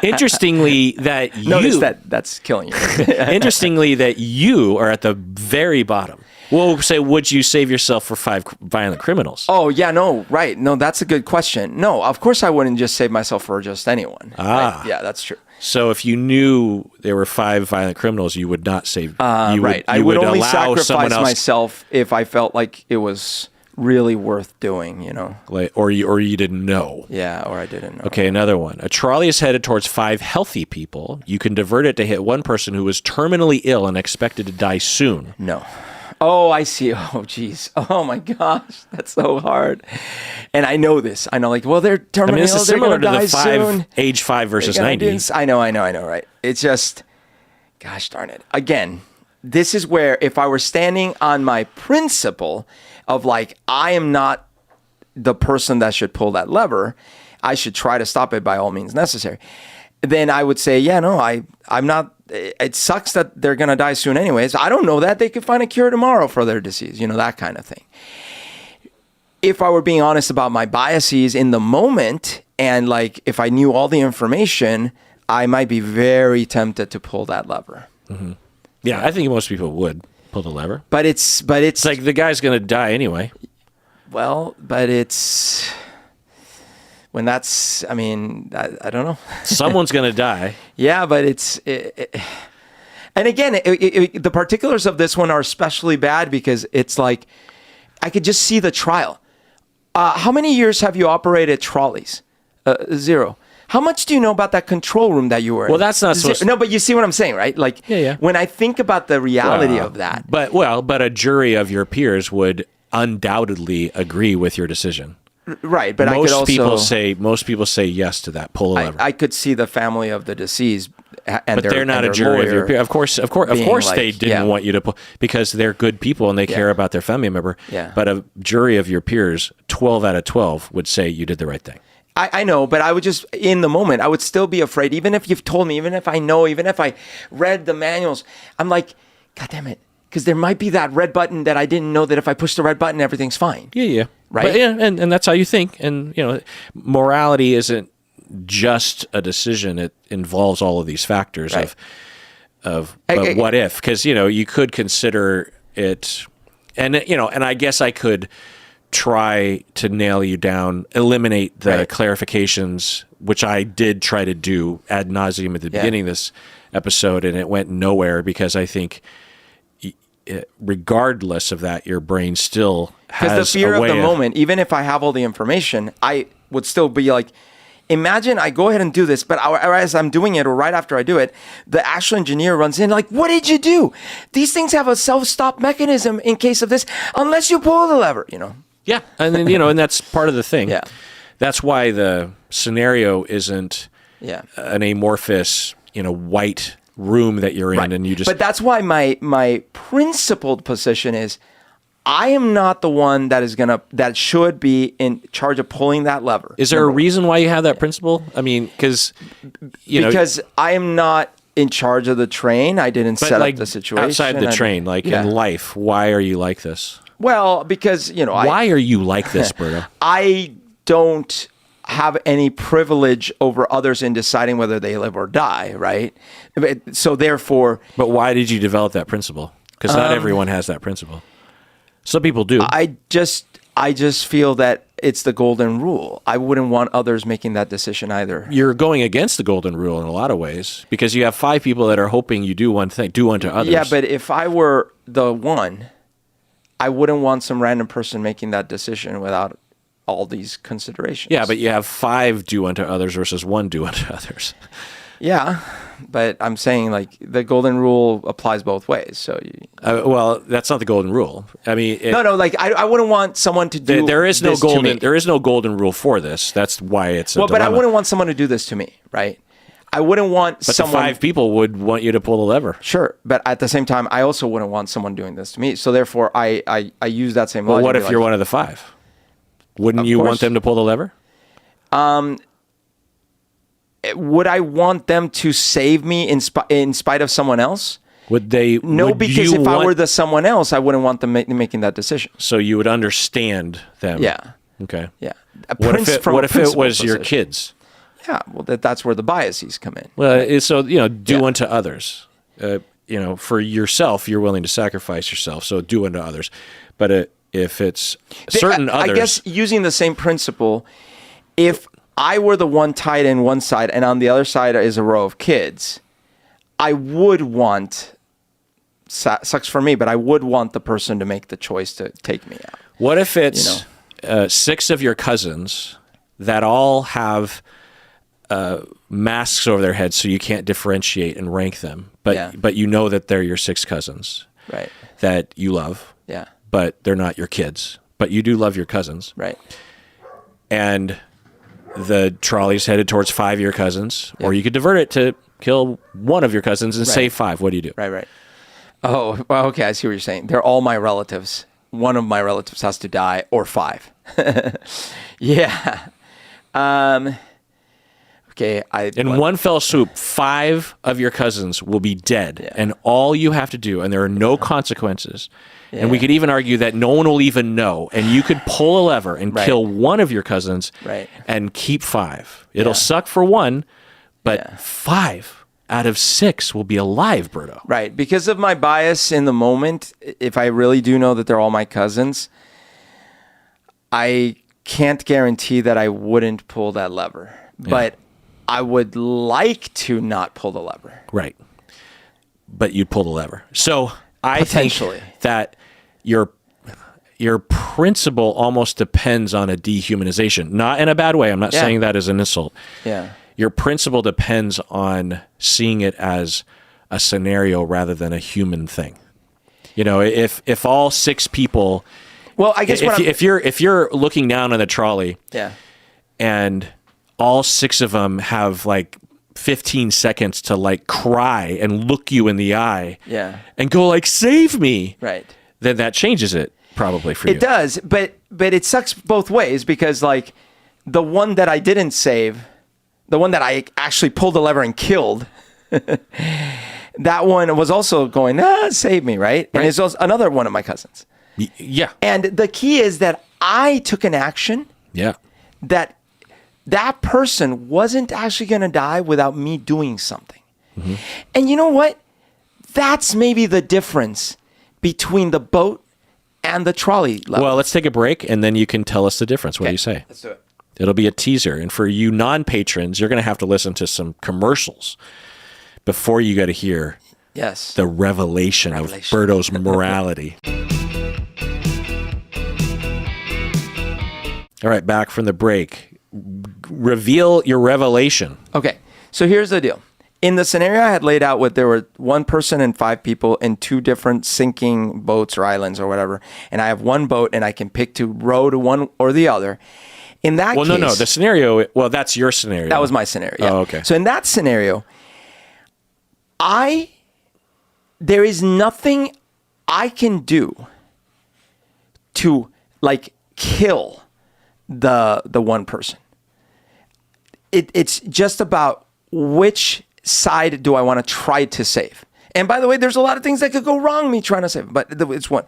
Interestingly, that notice that's killing you. Interestingly, that you are at the very bottom. Well, say, would you save yourself for 5 violent criminals? Oh, yeah, no, right. No, that's a good question. No, of course I wouldn't just save myself for just anyone. Ah. Right? Yeah, that's true. So if you knew there were 5 violent criminals, you would not save. Right. I would only sacrifice myself if I felt like it was really worth doing, you know. Like, or you didn't know. Yeah, or I didn't know. Okay, another one. A trolley is headed towards 5 healthy people. You can divert it to hit one person who is terminally ill and expected to die soon. No. Oh, I see. Oh, geez. Oh, my gosh. That's so hard. And I know this. I know, like, well, they're terminally this ill. is They're similar going to to die the soon. age 5 versus 90. I know, right? It's just, gosh darn it. Again, this is where if I were standing on my principle of like, I am not the person that should pull that lever, I should try to stop it by all means necessary, then I would say, yeah, no, I'm not. It sucks that they're going to die soon anyways. I don't know that. They could find a cure tomorrow for their disease, you know, that kind of thing. If I were being honest about my biases in the moment, and like if I knew all the information, I might be very tempted to pull that lever. Mm-hmm. Yeah, I think most people would pull the lever. But it's like the guy's going to die anyway. Well, but it's when that's, I mean, I don't know. Someone's going to die. Yeah, but and again, the particulars of this one are especially bad because it's like, I could just see the trial. How many years have you operated trolleys? 0. How much do you know about that control room that you were in? Well, that's not supposed to... No, but you see what I'm saying, right? Like, yeah. When I think about the reality of that. But a jury of your peers would undoubtedly agree with your decision. Right, but I could also... Most people say yes to that, pull a lever. I could see the family of the deceased and they're not a jury of your peers. Of course, like, they didn't want you to pull, because they're good people and they care about their family member. Yeah. But a jury of your peers, 12 out of 12, would say you did the right thing. I know, but I would just, in the moment, I would still be afraid. Even if you've told me, even if I know, even if I read the manuals, I'm like, God damn it. Because there might be that red button that I didn't know that if I push the red button, everything's fine. Yeah. Right? But yeah, and that's how you think. And, you know, morality isn't just a decision. It involves all of these factors but what if? Because, you know, you could consider it, and, you know, and I guess I could try to nail you down, eliminate the clarifications, which I did try to do ad nauseum at the beginning of this episode, and it went nowhere because I think regardless of that, your brain still has because the fear of the moment, even if I have all the information, I would still be like, imagine I go ahead and do this, but as I'm doing it or right after I do it, the actual engineer runs in like, what did you do? These things have a self-stop mechanism in case of this, unless you pull the lever, you know? Yeah, and then, you know, and that's part of the thing. Yeah. That's why the scenario isn't an amorphous, you know, white room that you're in, and you just... But that's why my principled position is, I am not the one that should be in charge of pulling that lever. Is there a reason why you have that principle? I mean, because I am not in charge of the train. I didn't set up the situation. Outside the train, in life, why are you like this? Well, because, you know... Why are you like this, Berto? I don't have any privilege over others in deciding whether they live or die, right? So therefore... But why did you develop that principle? Because not everyone has that principle. Some people do. I just feel that it's the golden rule. I wouldn't want others making that decision either. You're going against the golden rule in a lot of ways, because you have 5 people that are hoping you do one thing, do unto others. Yeah, but if I were the one... I wouldn't want some random person making that decision without all these considerations. Yeah, but you have 5 do unto others versus 1 do unto others. Yeah, but I'm saying like the golden rule applies both ways. So, well, that's not the golden rule. I mean, no. Like I wouldn't want someone to do. There is no golden. There is no golden rule for this. That's why it's a dilemma. But I wouldn't want someone to do this to me, right? I wouldn't want someone... But the 5 people would want you to pull the lever. Sure, but at the same time, I also wouldn't want someone doing this to me. So therefore, I use that same logic. Well, what if you're one of the 5? Wouldn't you want them to pull the lever? Would I want them to save me in spite of someone else? Would they? No, because if I were the someone else, I wouldn't want them making that decision. So you would understand them. Yeah. Okay. Yeah. What if it was your kids? Yeah, well, that's where the biases come in. Well, so, you know, do unto others. for yourself, you're willing to sacrifice yourself. So do unto others. But if it's certain others, I guess using the same principle, if I were the one tied in one side and on the other side is a row of kids, I would want, sucks for me, but I would want the person to make the choice to take me out. What if it's 6 of your cousins that all have masks over their heads so you can't differentiate and rank them, but you know that they're your 6 cousins, right? That you love, but they're not your kids, but you do love your cousins, right? And the trolley's headed towards 5 of your cousins, or you could divert it to kill 1 of your cousins and save 5. What do you do? Right. Oh, well, okay, I see what you're saying. They're all my relatives. One of my relatives has to die, or 5. Yeah. Okay. In one fell swoop, 5 of your cousins will be dead, and all you have to do, and there are no consequences, and we could even argue that no one will even know, and you could pull a lever and kill 1 of your cousins and keep 5. It'll suck for 1, but 5 out of 6 will be alive, Berto. Right. Because of my bias in the moment, if I really do know that they're all my cousins, I can't guarantee that I wouldn't pull that lever. But I would like to not pull the lever. Right. But you'd pull the lever. So I think that your principle almost depends on a dehumanization. Not in a bad way. I'm not saying that as an insult. Yeah. Your principle depends on seeing it as a scenario rather than a human thing. If all 6 people, well, I guess if you're looking down on the trolley, and all 6 of them have like 15 seconds to like cry and look you in the eye, and go like, save me, right? Then that changes it probably for you. It does, but it sucks both ways, because like the one that I didn't save, the one that I actually pulled the lever and killed, that one was also going, save me, right? And it's also another one of my cousins. Yeah. And the key is that I took an action that person wasn't actually going to die without me doing something. Mm-hmm. And you know what? That's maybe the difference between the boat and the trolley level. Well, let's take a break, and then you can tell us the difference. What do you say? Let's do it. It'll be a teaser. And for you non-patrons, you're going to have to listen to some commercials before you get to hear the revelation of Berto's morality. All right, back from the break. Reveal your revelation. Okay, so here's the deal. In the scenario I had laid out, there were 1 person and 5 people in 2 different sinking boats or islands or whatever, and I have 1 boat and I can pick to row to one or the other. In that case... No. The scenario... Well, that's your scenario. That was my scenario, yeah. Oh, okay. So in that scenario, there is nothing I can do to, like, kill the 1 person. It's just about which side do I want to try to save. And by the way, there's a lot of things that could go wrong me trying to save, but it's one.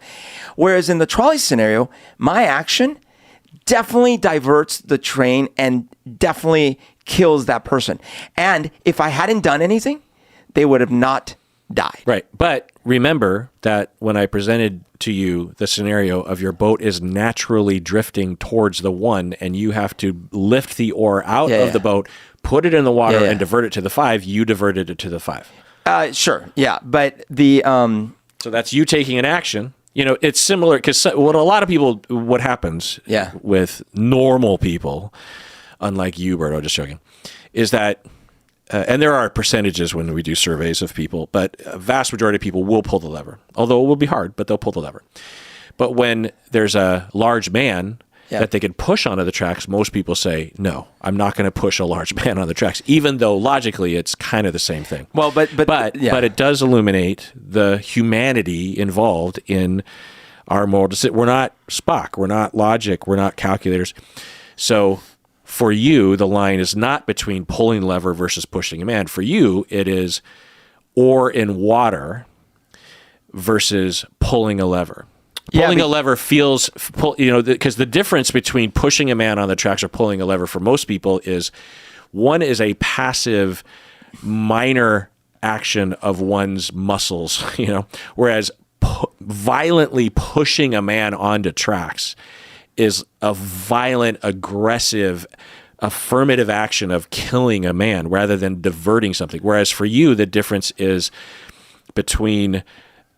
Whereas in the trolley scenario, my action definitely diverts the train and definitely kills that person. And if I hadn't done anything, they would have not died. Right. But remember that when I presented to you the scenario of your boat is naturally drifting towards the 1 and you have to lift the oar out of the boat, put it in the water and divert it to the 5, you diverted it to the 5. Sure. Yeah. But the... So that's you taking an action. It's similar because what happens with normal people, unlike you, Berto, just joking, is that, and there are percentages when we do surveys of people, but a vast majority of people will pull the lever, although it will be hard, but they'll pull the lever. But when there's a large man that they can push onto the tracks, most people say, no, I'm not going to push a large man on the tracks, even though logically it's kind of the same thing. Well, but it does illuminate the humanity involved in our moral decision. We're not Spock. We're not logic. We're not calculators. So for you, the line is not between pulling the lever versus pushing a man. For you, it is oar in water versus pulling a lever. Pulling a lever feels, because the difference between pushing a man on the tracks or pulling a lever for most people is one is a passive, minor action of one's muscles, whereas violently pushing a man onto tracks is a violent, aggressive, affirmative action of killing a man rather than diverting something. Whereas for you, the difference is between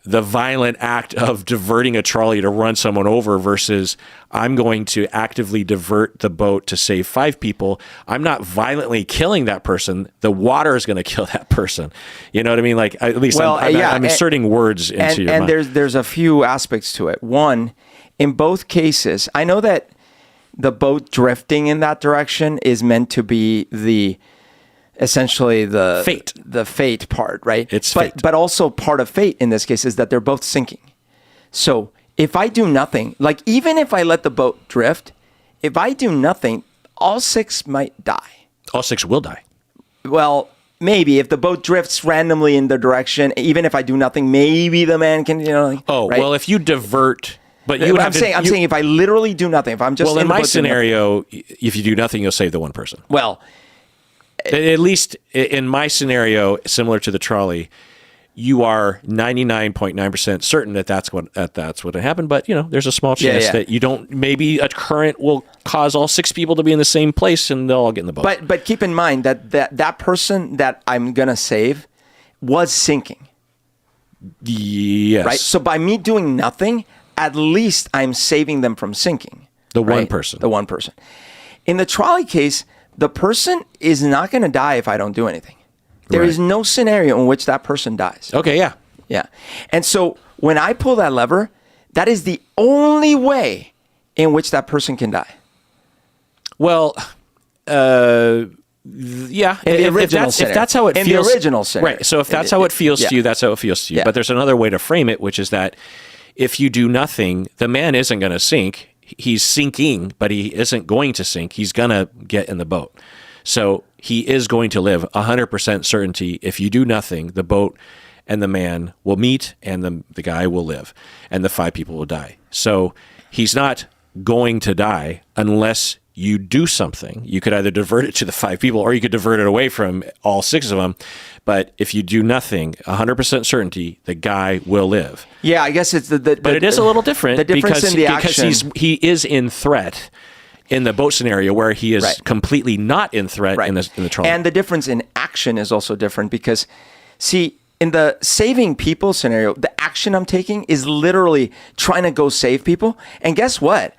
the violent act of diverting a trolley to run someone over versus I'm going to actively divert the boat to save 5 people. I'm not violently killing that person. The water is going to kill that person. You know what I mean? Like, at least I'm inserting words into your mind. And there's a few aspects to it. One, in both cases, I know that the boat drifting in that direction is meant to be essentially the fate part, right? It's fate. But also part of fate in this case is that they're both sinking. So if I do nothing, like even if I let the boat drift, if I do nothing, all 6 might die. All 6 will die. Well, maybe if the boat drifts randomly in the direction, even if I do nothing, maybe the man can, right? Well, if you divert. But I'm saying if I literally do nothing, if I'm just in my scenario, if you do nothing, you'll save the one person. Well, at least in my scenario, similar to the trolley, you are 99.9% certain that that's what happened. But there's a small chance that you don't. Maybe a current will cause all 6 people to be in the same place, and they'll all get in the boat. But keep in mind that person that I'm gonna save was sinking. Yes. Right. So by me doing nothing, at least I'm saving them from sinking. The one person. In the trolley case, the person is not going to die if I don't do anything. There is no scenario in which that person dies. Okay, yeah. Yeah. And so when I pull that lever, that is the only way in which that person can die. Well, yeah. If that's how it feels. In the original scenario. Right. So if that's how it feels to you, that's how it feels to you. Yeah. But there's another way to frame it, which is that if you do nothing, the man isn't going to sink. He's sinking, but he isn't going to sink. He's going to get in the boat. So he is going to live 100% certainty. If you do nothing, the boat and the man will meet and the guy will live and the 5 people will die. So he's not going to die unless you do something. You could either divert it to the 5 people or you could divert it away from all 6 of them. But if you do nothing, 100% certainty, the guy will live. Yeah, I guess it's but it is a little different. The difference in the action. Because he is in threat in the boat scenario where he is completely not in threat in the trolley. And the difference in action is also different because, see, in the saving people scenario, the action I'm taking is literally trying to go save people. And guess what?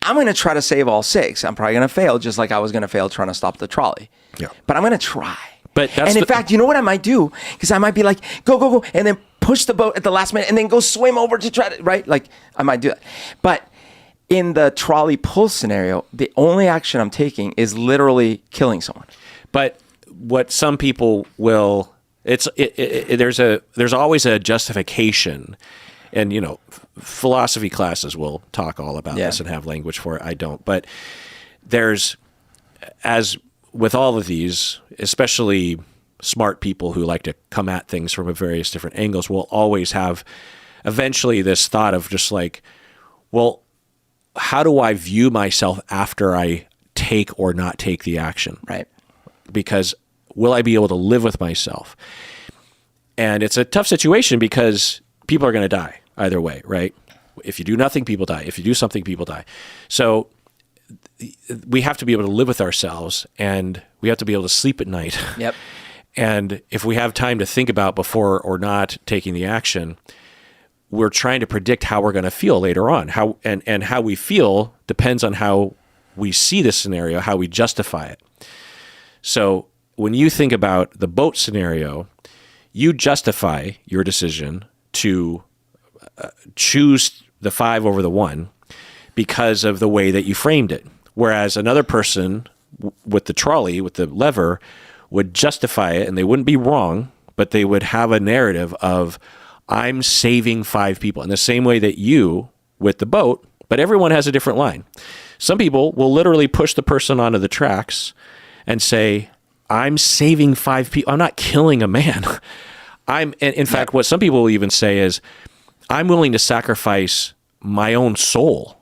I'm going to try to save all 6. I'm probably going to fail, just like I was going to fail trying to stop the trolley. Yeah. But I'm going to try. And in fact, you know what I might do? Because I might be like, go, and then push the boat at the last minute and then go swim over to try to, right? Like, I might do that. But in the trolley pull scenario, the only action I'm taking is literally killing someone. But what some people will, there's always a justification. And, philosophy classes will talk all about this and have language for it. I don't. But there's, as with all of these, especially smart people who like to come at things from various different angles, will always have eventually this thought of just like, well, how do I view myself after I take or not take the action? Right. Because will I be able to live with myself? And it's a tough situation because people are going to die either way, right? If you do nothing, people die. If you do something, people die. So we have to be able to live with ourselves and we have to be able to sleep at night. Yep. And if we have time to think about before or not taking the action, we're trying to predict how we're going to feel later on. And how we feel depends on how we see the scenario, how we justify it. So when you think about the boat scenario, you justify your decision to choose the 5 over the 1 because of the way that you framed it. Whereas another person with the trolley, with the lever, would justify it, and they wouldn't be wrong, but they would have a narrative of, I'm saving 5 people. In the same way that you, with the boat, but everyone has a different line. Some people will literally push the person onto the tracks and say, I'm saving 5 people. I'm not killing a man. In fact, what some people will even say is, I'm willing to sacrifice my own soul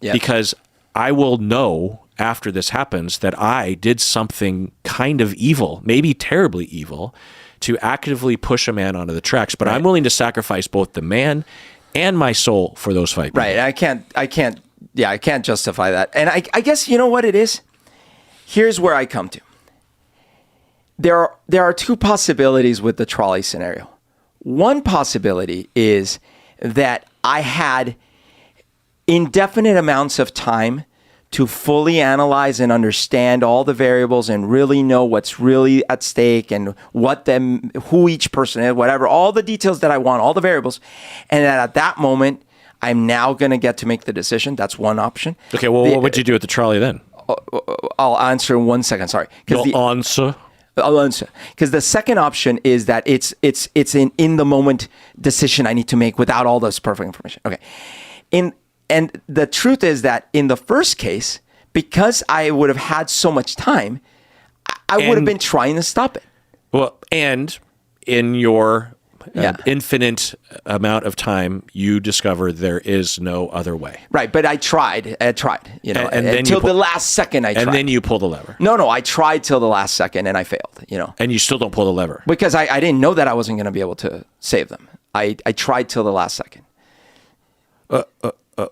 because I will know after this happens that I did something kind of evil, maybe terribly evil, to actively push a man onto the tracks, but I'm willing to sacrifice both the man and my soul for those 5 people. Right. I can't justify that. And I guess you know what it is? Here's where I come to. There are 2 possibilities with the trolley scenario. One possibility is that I had indefinite amounts of time to fully analyze and understand all the variables and really know what's really at stake and who each person is, whatever, all the details that I want, all the variables. And at that moment, I'm now going to get to make the decision. That's one option. Okay, well, what would you do with the trolley then? I'll answer in 1 second. Sorry. Answer. I'll answer. Because the second option is that it's in the moment decision I need to make without all this perfect information. Okay. And the truth is that in the first case, because I would have had so much time, I would have been trying to stop it. Well, and in your infinite amount of time, you discover there is no other way. Right, but I tried, you know, and then until the last second I tried. And then you pull the lever. No, I tried till the last second and I failed, you know. And you still don't pull the lever. Because I didn't know that I wasn't going to be able to save them. I tried till the last second.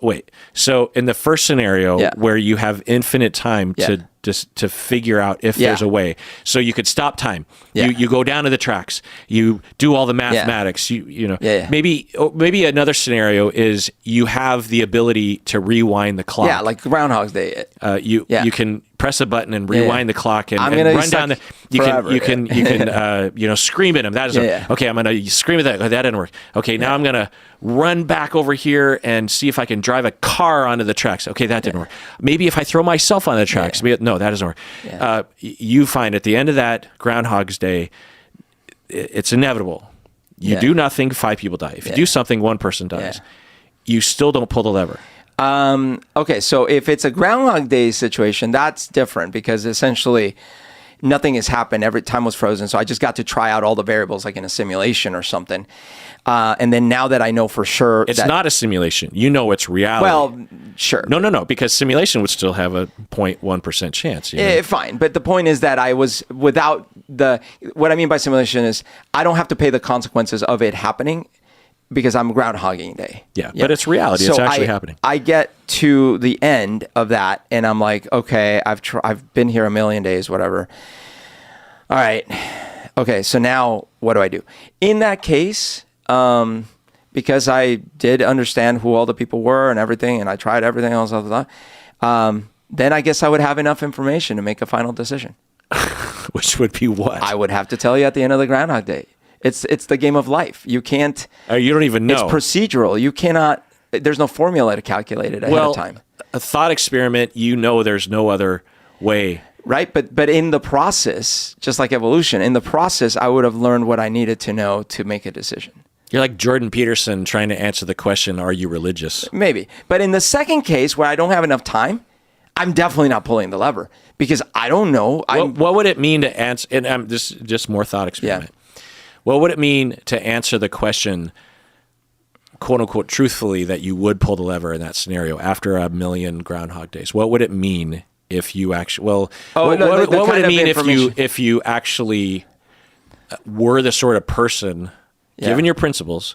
Wait. So in the first scenario where you have infinite time to figure out if there's a way, so you could stop time. You go down to the tracks. You do all the mathematics. You know. Maybe another scenario is you have the ability to rewind the clock. Yeah, like Groundhog's Day. You can press a button and rewind the clock and run down the. You can scream at him. That is okay. I'm gonna scream at that. That didn't work. Okay, now I'm gonna run back over here and see if I can drive a car onto the tracks. Okay, that didn't work. Maybe if I throw myself on the tracks. No, that doesn't work. You find at the end of that Groundhog's Day, it's inevitable. You do nothing, 5 people die. If you do something, 1 person dies. You still don't pull the lever. Okay, so if it's a Groundhog Day situation, that's different because essentially nothing has happened. Every time was frozen. So I just got to try out all the variables like in a simulation or something. And then now that I know for sure it's not a simulation, you know it's reality. Well, sure. No, because simulation would still have a 0.1% chance. You know? Fine. But the point is that I was without what I mean by simulation is I don't have to pay the consequences of it happening because I'm groundhogging day. Yeah, but it's reality. So it's actually happening. I get to the end of that and I'm like, okay, I've been here a million days, whatever. All right. Okay, so now what do I do? In that case, because I did understand who all the people were and everything, and I tried everything else, then I guess I would have enough information to make a final decision. Which would be what? I would have to tell you at the end of the Groundhog Day. It's the game of life. You can't. You don't even know. It's procedural. You cannot. There's no formula to calculate it ahead of time. A thought experiment. You know, there's no other way. Right, but in the process, just like evolution, in the process, I would have learned what I needed to know to make a decision. You're like Jordan Peterson trying to answer the question, are you religious? Maybe. But in the second case where I don't have enough time, I'm definitely not pulling the lever because I don't know. What would it mean to answer? And this just more thought experiment. Yeah. What would it mean to answer the question, quote unquote, truthfully, that you would pull the lever in that scenario after a million Groundhog Days? What would it mean if you actually? Well, what would it mean if you actually were the sort of person, given your principles,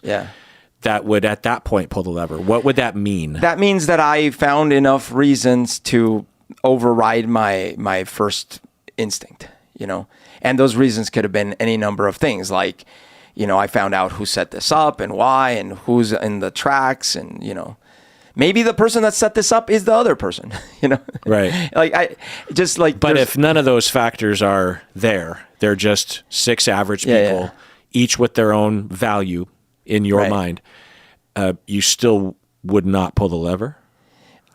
that would at that point pull the lever? What would that mean? That means that I found enough reasons to override my first instinct, you know? And those reasons could have been any number of things, like, you know, I found out who set this up and why and who's in the tracks and, you know, maybe the person that set this up is the other person, you know? Right. But if none of those factors are there, they're just 6 average people, each with their own value in your mind, you still would not pull the lever?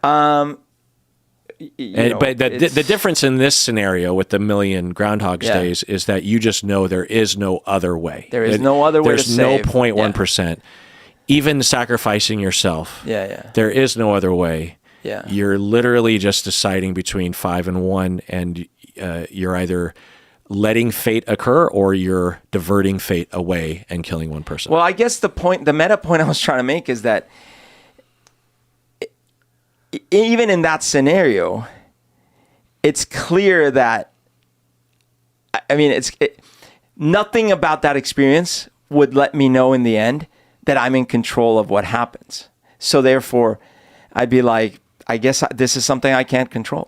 But the difference in this scenario with the million Groundhog Days is that you just know there is no other way. There is no other way to save. There's no 0.1%. Even sacrificing yourself. There is no other way. You're literally just deciding between 5 and 1, and you're either letting fate occur or you're diverting fate away and killing one person. Well, I guess the meta point I was trying to make is that even in that scenario, it's clear that, I mean, nothing about that experience would let me know in the end that I'm in control of what happens. So therefore, I'd be like, I guess this is something I can't control,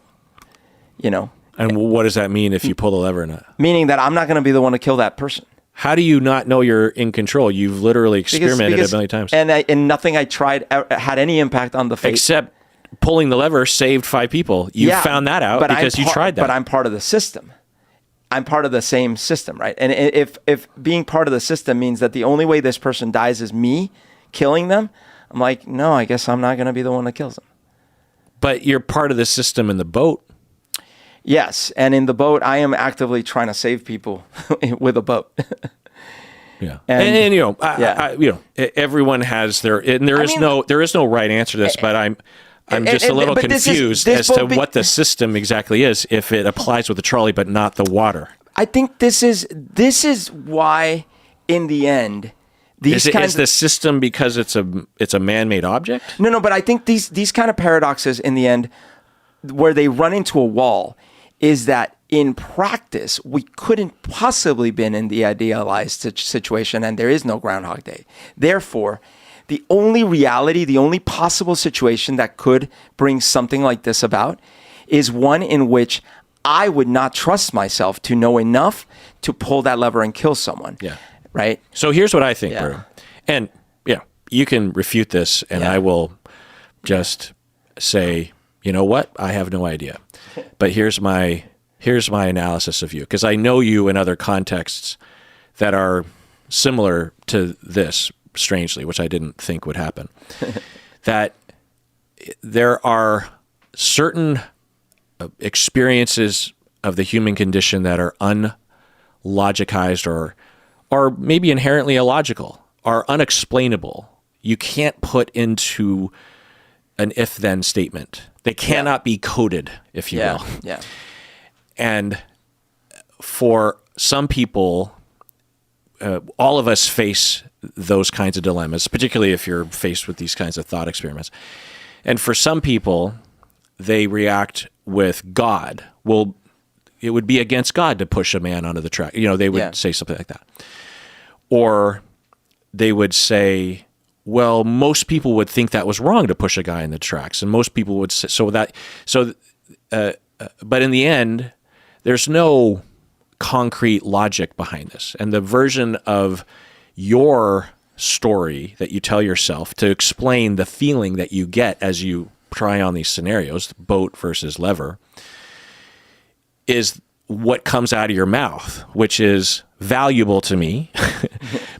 And what does that mean if you pull the lever or not? Meaning that I'm not going to be the one to kill that person. How do you not know you're in control? You've literally experimented a million times. And nothing I tried had any impact on the fate. Except pulling the lever saved 5 people. You found that out because you tried that. But I'm part of the system. I'm part of the same system, right? And if being part of the system means that the only way this person dies is me killing them, I'm like, no, I guess I'm not going to be the one that kills them. But you're part of the system in the boat. Yes, and in the boat, I am actively trying to save people with a boat. Yeah, and everyone has their, and there is no right answer to this, but I'm just a little confused as to what the system exactly is if it applies with the trolley, but not the water. I think this is why, in the end, is the system because it's a man-made object? No, but I think these kind of paradoxes in the end, where they run into a wall, is that in practice we couldn't possibly been in the idealized situation, and there is no Groundhog Day. Therefore, the only reality, the only possible situation that could bring something like this about is one in which I would not trust myself to know enough to pull that lever and kill someone. Yeah. Right? So here's what I think, Brew. And you can refute this, and I will just say, you know what? I have no idea. But here's my analysis of you, because I know you in other contexts that are similar to this, strangely, which I didn't think would happen. That there are certain experiences of the human condition that are unlogicized or maybe inherently illogical, are unexplainable. You can't put into an if-then statement. They cannot be coded, if you will. Yeah. And for some people, all of us face those kinds of dilemmas, particularly if you're faced with these kinds of thought experiments. And for some people, they react with God. Well, it would be against God to push a man onto the track. They would say something like that. Or they would say, well, most people would think that was wrong to push a guy in the tracks, and most people would say but in the end, there's no concrete logic behind this. And the version of your story that you tell yourself to explain the feeling that you get as you try on these scenarios, boat versus lever, is what comes out of your mouth, which is valuable to me.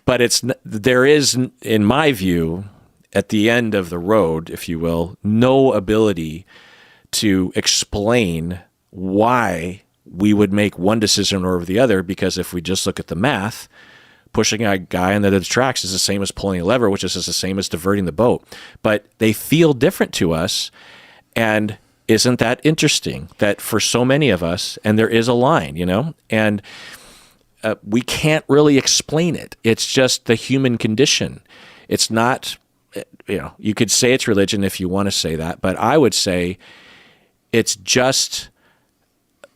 But there is, in my view, at the end of the road, if you will, no ability to explain why we would make one decision over the other, because if we just look at the math, pushing a guy into the tracks is the same as pulling a lever, which is the same as diverting the boat. But they feel different to us, and isn't that interesting that for so many of us, and there is a line, and we can't really explain it. It's just the human condition. It's not, you could say it's religion if you want to say that, but I would say it's just,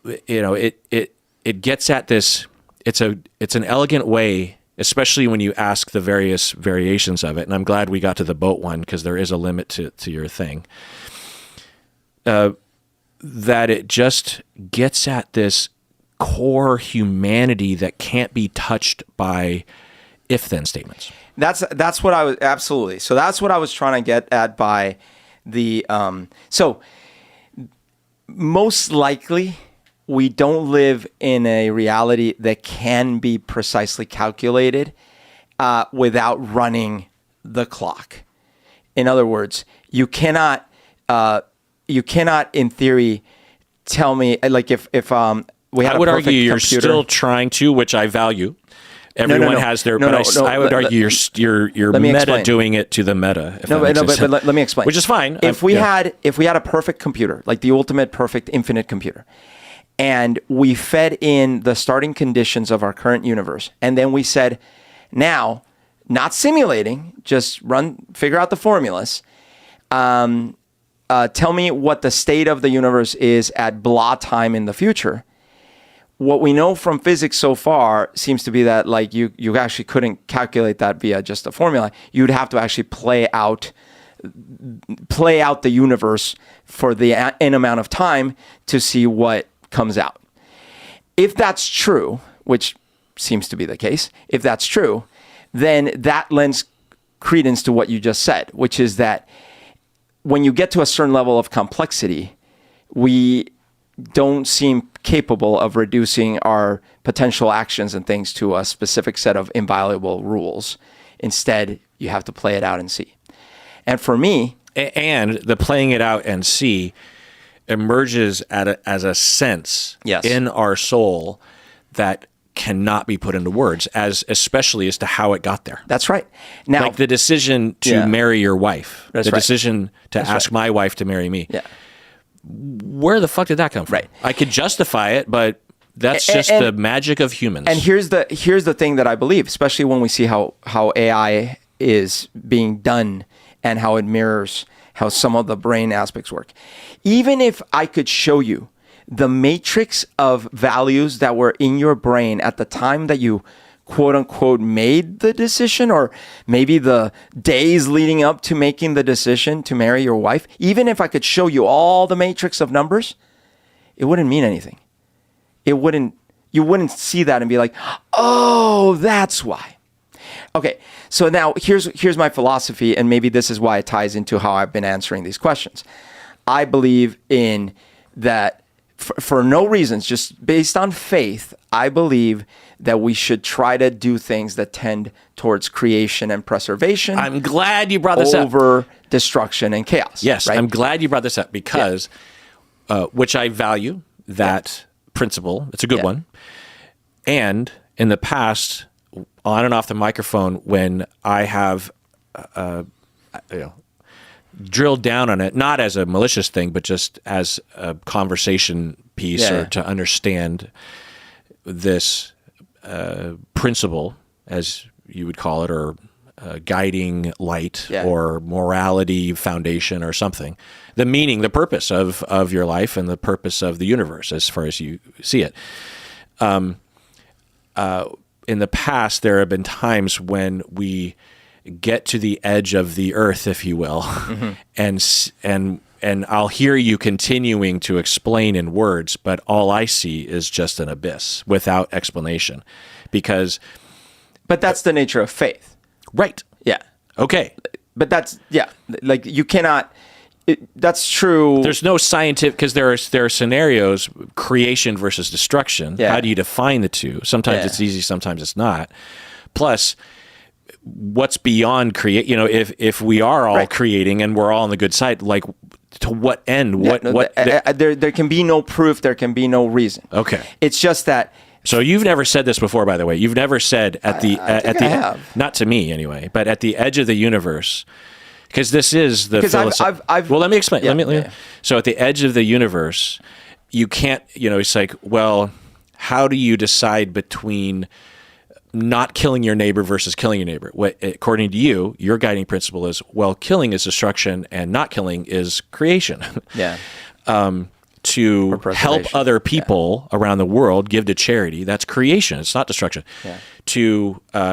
it gets at this, it's an elegant way, especially when you ask the various variations of it. And I'm glad we got to the boat one, because there is a limit to your thing. That it just gets at this core humanity that can't be touched by if-then statements. That's what I was, absolutely. So that's what I was trying to get at by the, so most likely we don't live in a reality that can be precisely calculated without running the clock. In other words, you cannot in theory tell me, like if we had I would argue you're computer. still trying to, which I value. Everyone has their, I would argue you're meta doing it to the meta. But let me explain. Which is fine. If we had a perfect computer, like the ultimate perfect infinite computer, and we fed in the starting conditions of our current universe, and then we said, now, not simulating, just figure out the formulas. Tell me what the state of the universe is at blah time in the future. what we know from physics so far seems to be that like you actually couldn't calculate that via just a formula. You'd have to actually play out the universe for the n amount of time to see what comes out. If that's true, which seems to be the case, if that's true, then that lends credence to what you just said, which is that when you get to a certain level of complexity, we don't seem capable of reducing our potential actions and things to a specific set of inviolable rules. Instead, you have to play it out and see. And for me... And the playing it out and see emerges as a sense in our soul that cannot be put into words, especially as to how it got there. That's right. Now, like the decision to marry your wife, decision to ask my wife to marry me. Yeah. Where the fuck did that come from? Right. I could justify it, but that's just the magic of humans. And here's the thing that I believe, especially when we see how AI is being done and how it mirrors how some of the brain aspects work. Even if I could show you the matrix of values that were in your brain at the time that you quote unquote made the decision, or maybe the days leading up to making the decision to marry your wife, even if I could show you all the matrix of numbers, it wouldn't mean anything. You wouldn't see that and be like, oh, that's why. Okay, so now here's my philosophy, and maybe this is why it ties into how I've been answering these questions. I believe in that for no reasons, just based on faith, I believe that we should try to do things that tend towards creation and preservation. I'm glad you brought this up. Over destruction and chaos. Yes, right? I'm glad you brought this up because, which I value that principle. It's a good one. And in the past, on and off the microphone, when I have, drilled down on it, not as a malicious thing, but just as a conversation piece or to understand this principle, as you would call it, or guiding light or morality foundation or something. The meaning, the purpose of your life and the purpose of the universe as far as you see it. In the past, there have been times when we get to the edge of the earth, if you will, and I'll hear you continuing to explain in words, but all I see is just an abyss without explanation, because. But that's the nature of faith, right? Yeah. Okay. But that's like you cannot. That's true. There's no scientific, because there are scenarios, creation versus destruction. Yeah. How do you define the two? Sometimes it's easy, sometimes it's not. Plus, what's beyond create? If we are all creating and we're all on the good side, like to what end? There can be no proof. There can be no reason. Okay. It's just that. So you've never said this before, by the way. You've never said at the not to me anyway, but at the edge of the universe. Because this is the well, let me explain. So at the edge of the universe, you can't, it's like, well, how do you decide between not killing your neighbor versus killing your neighbor? What, according to you, your guiding principle is, well, killing is destruction and not killing is creation. Yeah. To help other people around the world, give to charity. That's creation. It's not destruction. Yeah.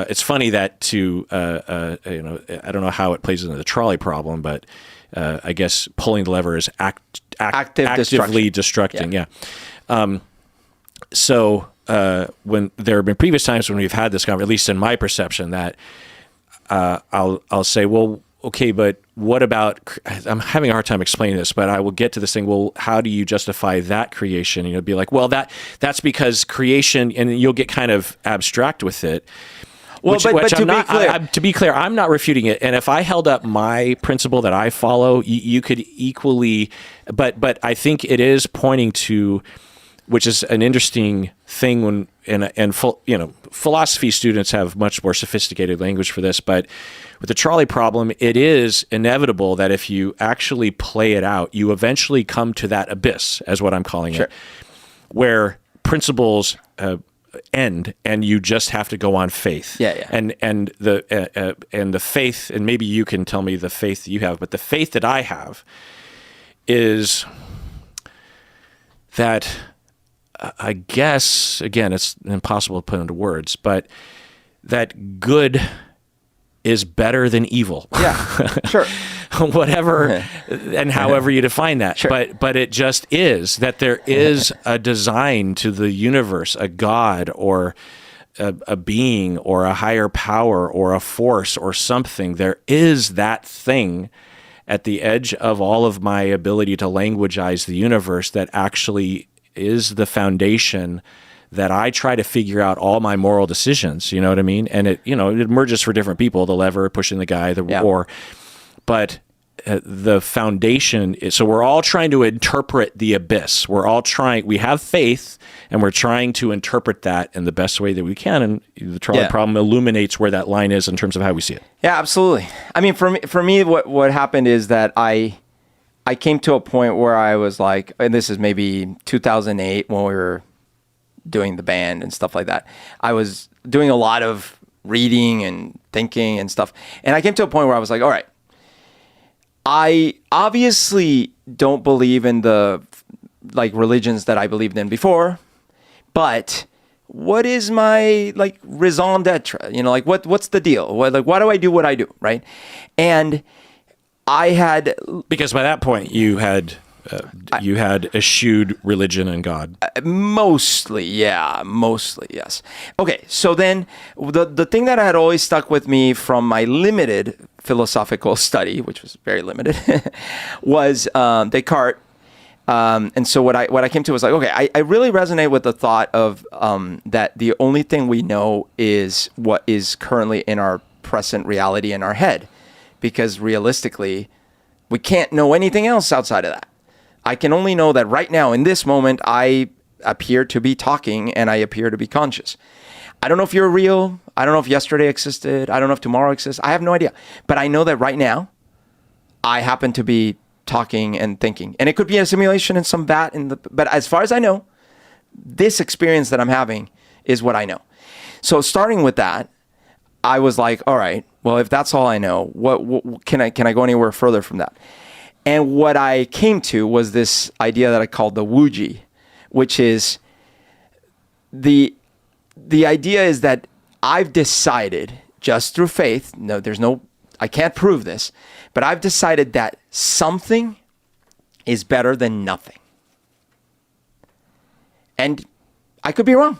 It's funny that I don't know how it plays into the trolley problem, but I guess pulling the lever is actively destructing. Yeah. So when there have been previous times when we've had this conversation, at least in my perception, that I'll say, well, okay, but what about, I'm having a hard time explaining this, but I will get to this thing, well, how do you justify that creation? And you'll be like, well, that's because creation, and you'll get kind of abstract with it. Well, but to be clear, I'm not refuting it. And if I held up my principle that I follow, you could equally, but I think it is pointing to, which is an interesting thing philosophy students have much more sophisticated language for this, but with the trolley problem, it is inevitable that if you actually play it out, you eventually come to that abyss, as what I'm calling it, where principles end, and you just have to go on faith. And the faith, and maybe you can tell me the faith that you have, but the faith that I have is that I guess, again, it's impossible to put into words, but that good is better than evil. Yeah, sure. Whatever and however you define that. Sure. But it just is that there is a design to the universe, a God or a being or a higher power or a force or something. There is that thing at the edge of all of my ability to languageize the universe that actually is the foundation that I try to figure out all my moral decisions. You know what I mean? And it emerges for different people, the lever, pushing the guy, or, but the foundation is, so we're all trying to interpret the abyss. We have faith and we're trying to interpret that in the best way that we can. And the Trolley problem illuminates where that line is in terms of how we see it. Yeah, absolutely. I mean, for me, what happened is that I came to a point where I was like, and this is maybe 2008 when we were doing the band and stuff like that. I was doing a lot of reading and thinking and stuff. And I came to a point where I was like, all right, I obviously don't believe in the religions that I believed in before, but what is my raison d'etre? What's the deal? Why do I do what I do? Right. And I had, because by that point you had eschewed religion and God. Mostly, yes. Okay, so then the thing that had always stuck with me from my limited philosophical study, which was very limited, was Descartes. And so what I came to was like, okay, I really resonate with the thought of that the only thing we know is what is currently in our present reality in our head, because realistically, we can't know anything else outside of that. I can only know that right now, in this moment, I appear to be talking and I appear to be conscious. I don't know if you're real. I don't know if yesterday existed. I don't know if tomorrow exists. I have no idea. But I know that right now, I happen to be talking and thinking. And it could be a simulation in some vat. But as far as I know, this experience that I'm having is what I know. So starting with that, I was like, all right, well, if that's all I know, what can I go anywhere further from that? And what I came to was this idea that I called the Wuji, which is the idea is that I've decided just through faith, I can't prove this, but I've decided that something is better than nothing. And I could be wrong.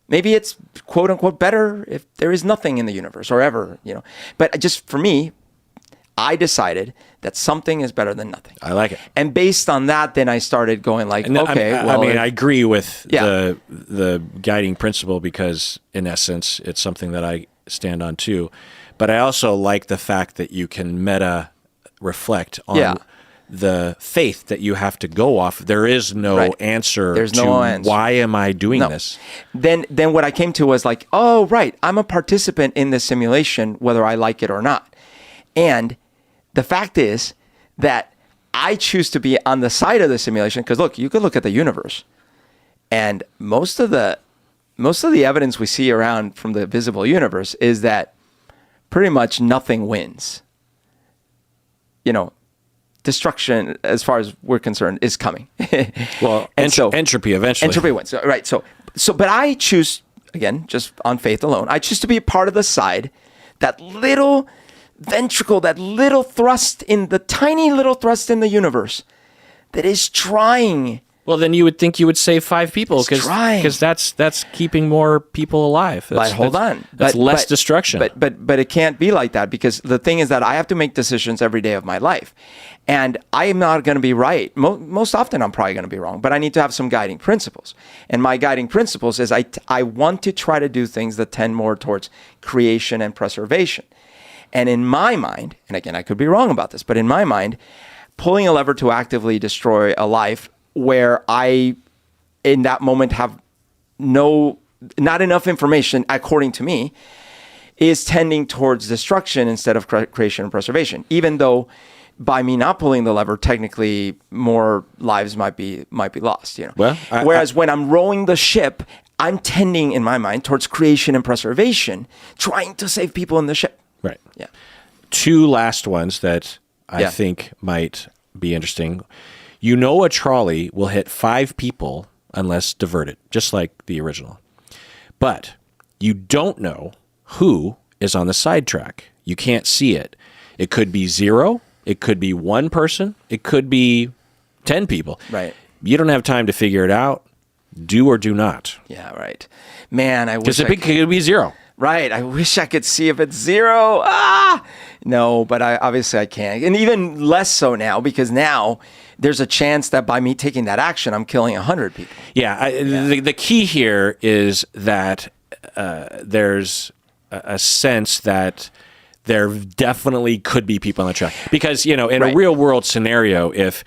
Maybe it's quote unquote better if there is nothing in the universe or ever, but just for me, I decided that something is better than nothing. I like it. And based on that, then I started going like, I agree with the guiding principle because in essence, it's something that I stand on too. But I also like the fact that you can meta reflect on the faith that you have to go off. There is no answer why am I doing this? Then what I came to was like, oh, right, I'm a participant in this simulation, whether I like it or not. And the fact is that I choose to be on the side of the simulation because look, you could look at the universe and most of the evidence we see around from the visible universe is that pretty much nothing wins. Destruction, as far as we're concerned, is coming. Well, entropy eventually. Entropy wins, right? So, but I choose, again, just on faith alone, I choose to be a part of the side, that little ventricle, that little thrust in the tiny little thrust in the universe that is trying. Well, then you would think you would save 5 people because that's keeping more people alive. But hold on, that's less destruction. But it can't be like that because the thing is that I have to make decisions every day of my life, and I am not going to be right. Most often, I'm probably going to be wrong. But I need to have some guiding principles, and my guiding principles is I want to try to do things that tend more towards creation and preservation. And in my mind, and again, I could be wrong about this, but in my mind, pulling a lever to actively destroy a life where I, in that moment, have not enough information, according to me, is tending towards destruction instead of creation and preservation. Even though by me not pulling the lever, technically more lives might be lost. Well, whereas when I'm rowing the ship, I'm tending, in my mind, towards creation and preservation, trying to save people in the ship. Right. Yeah. 2 last ones that I think might be interesting. A trolley will hit 5 people unless diverted, just like the original. But you don't know who is on the sidetrack. You can't see it. It could be 0. It could be 1 person. It could be 10 people. Right. You don't have time to figure it out. Do or do not. Yeah, right. Man, I wish Because it could be 0. Right. I wish I could see if it's 0. No, but obviously I can't. And even less so now, because now there's a chance that by me taking that action, I'm killing 100 people. Yeah. The key here is that there's a sense that there definitely could be people on the track. Because, in a real world scenario, if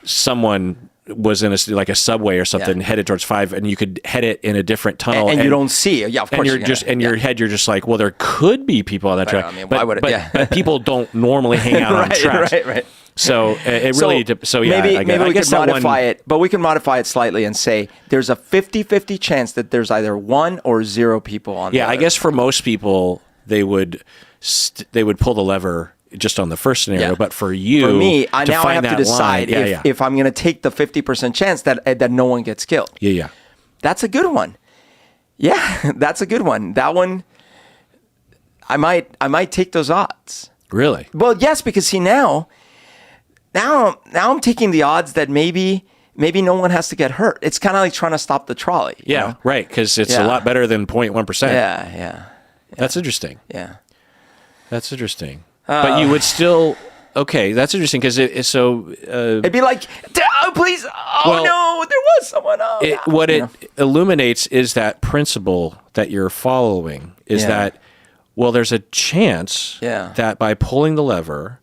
someone was in a subway or something headed towards 5, and you could head it in a different tunnel, and you don't see it. Yeah, of course. And you're just in your head, you're just like, well, there could be people on that track. I mean, why would it? But people don't normally hang out on tracks. Right. So it really. Maybe we can modify it, but we can modify it slightly and say there's a 50-50 chance that there's either 1 or 0 people on. Yeah, I guess for most people, they would pull the lever just on the first scenario, but for me, I have to decide if I'm going to take the 50% chance that no one gets killed. Yeah. That's a good one. Yeah, that's a good one. That one, I might take those odds. Really? Well, yes, because see now I'm taking the odds that maybe no one has to get hurt. It's kind of like trying to stop the trolley. Yeah, right. Because it's a lot better than 0.1%. Yeah. That's interesting. Yeah. That's interesting. But you would still... Okay, that's interesting because it'd be like, oh, please, no, there was someone. It illuminates is that principle that you're following is that, well, there's a chance that by pulling the lever,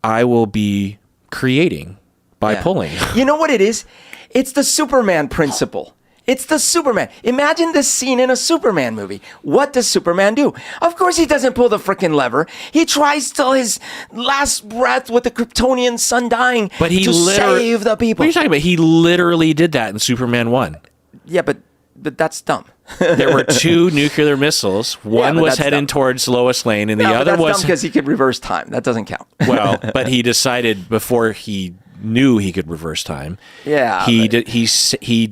I will be creating by pulling. You know what it is? It's the Superman principle. It's the Superman. Imagine this scene in a Superman movie. What does Superman do? Of course he doesn't pull the freaking lever. He tries till his last breath with the Kryptonian sun dying to save the people. What are you talking about? He literally did that in Superman 1. Yeah, but that's dumb. There were 2 nuclear missiles. One was heading towards Lois Lane, and the other was... dumb because he could reverse time. That doesn't count. Well, but he decided before he knew he could reverse time. Yeah, he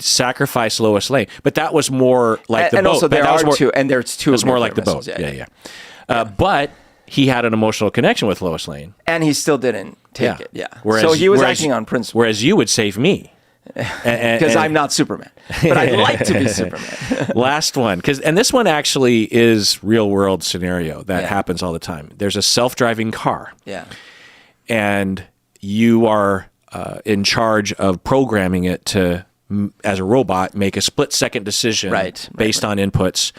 sacrificed Lois Lane, but that was more like the boat. And also there's 2. It's more like the boat. Yeah. But he had an emotional connection with Lois Lane, and he still didn't take it. Yeah. So he was acting on principle. Whereas you would save me. Because I'm not Superman, but I'd like to be Superman. Last one, and this one actually is real world scenario that happens all the time. There's a self-driving car. Yeah. And you are in charge of programming it to, as a robot, make a split-second decision based on inputs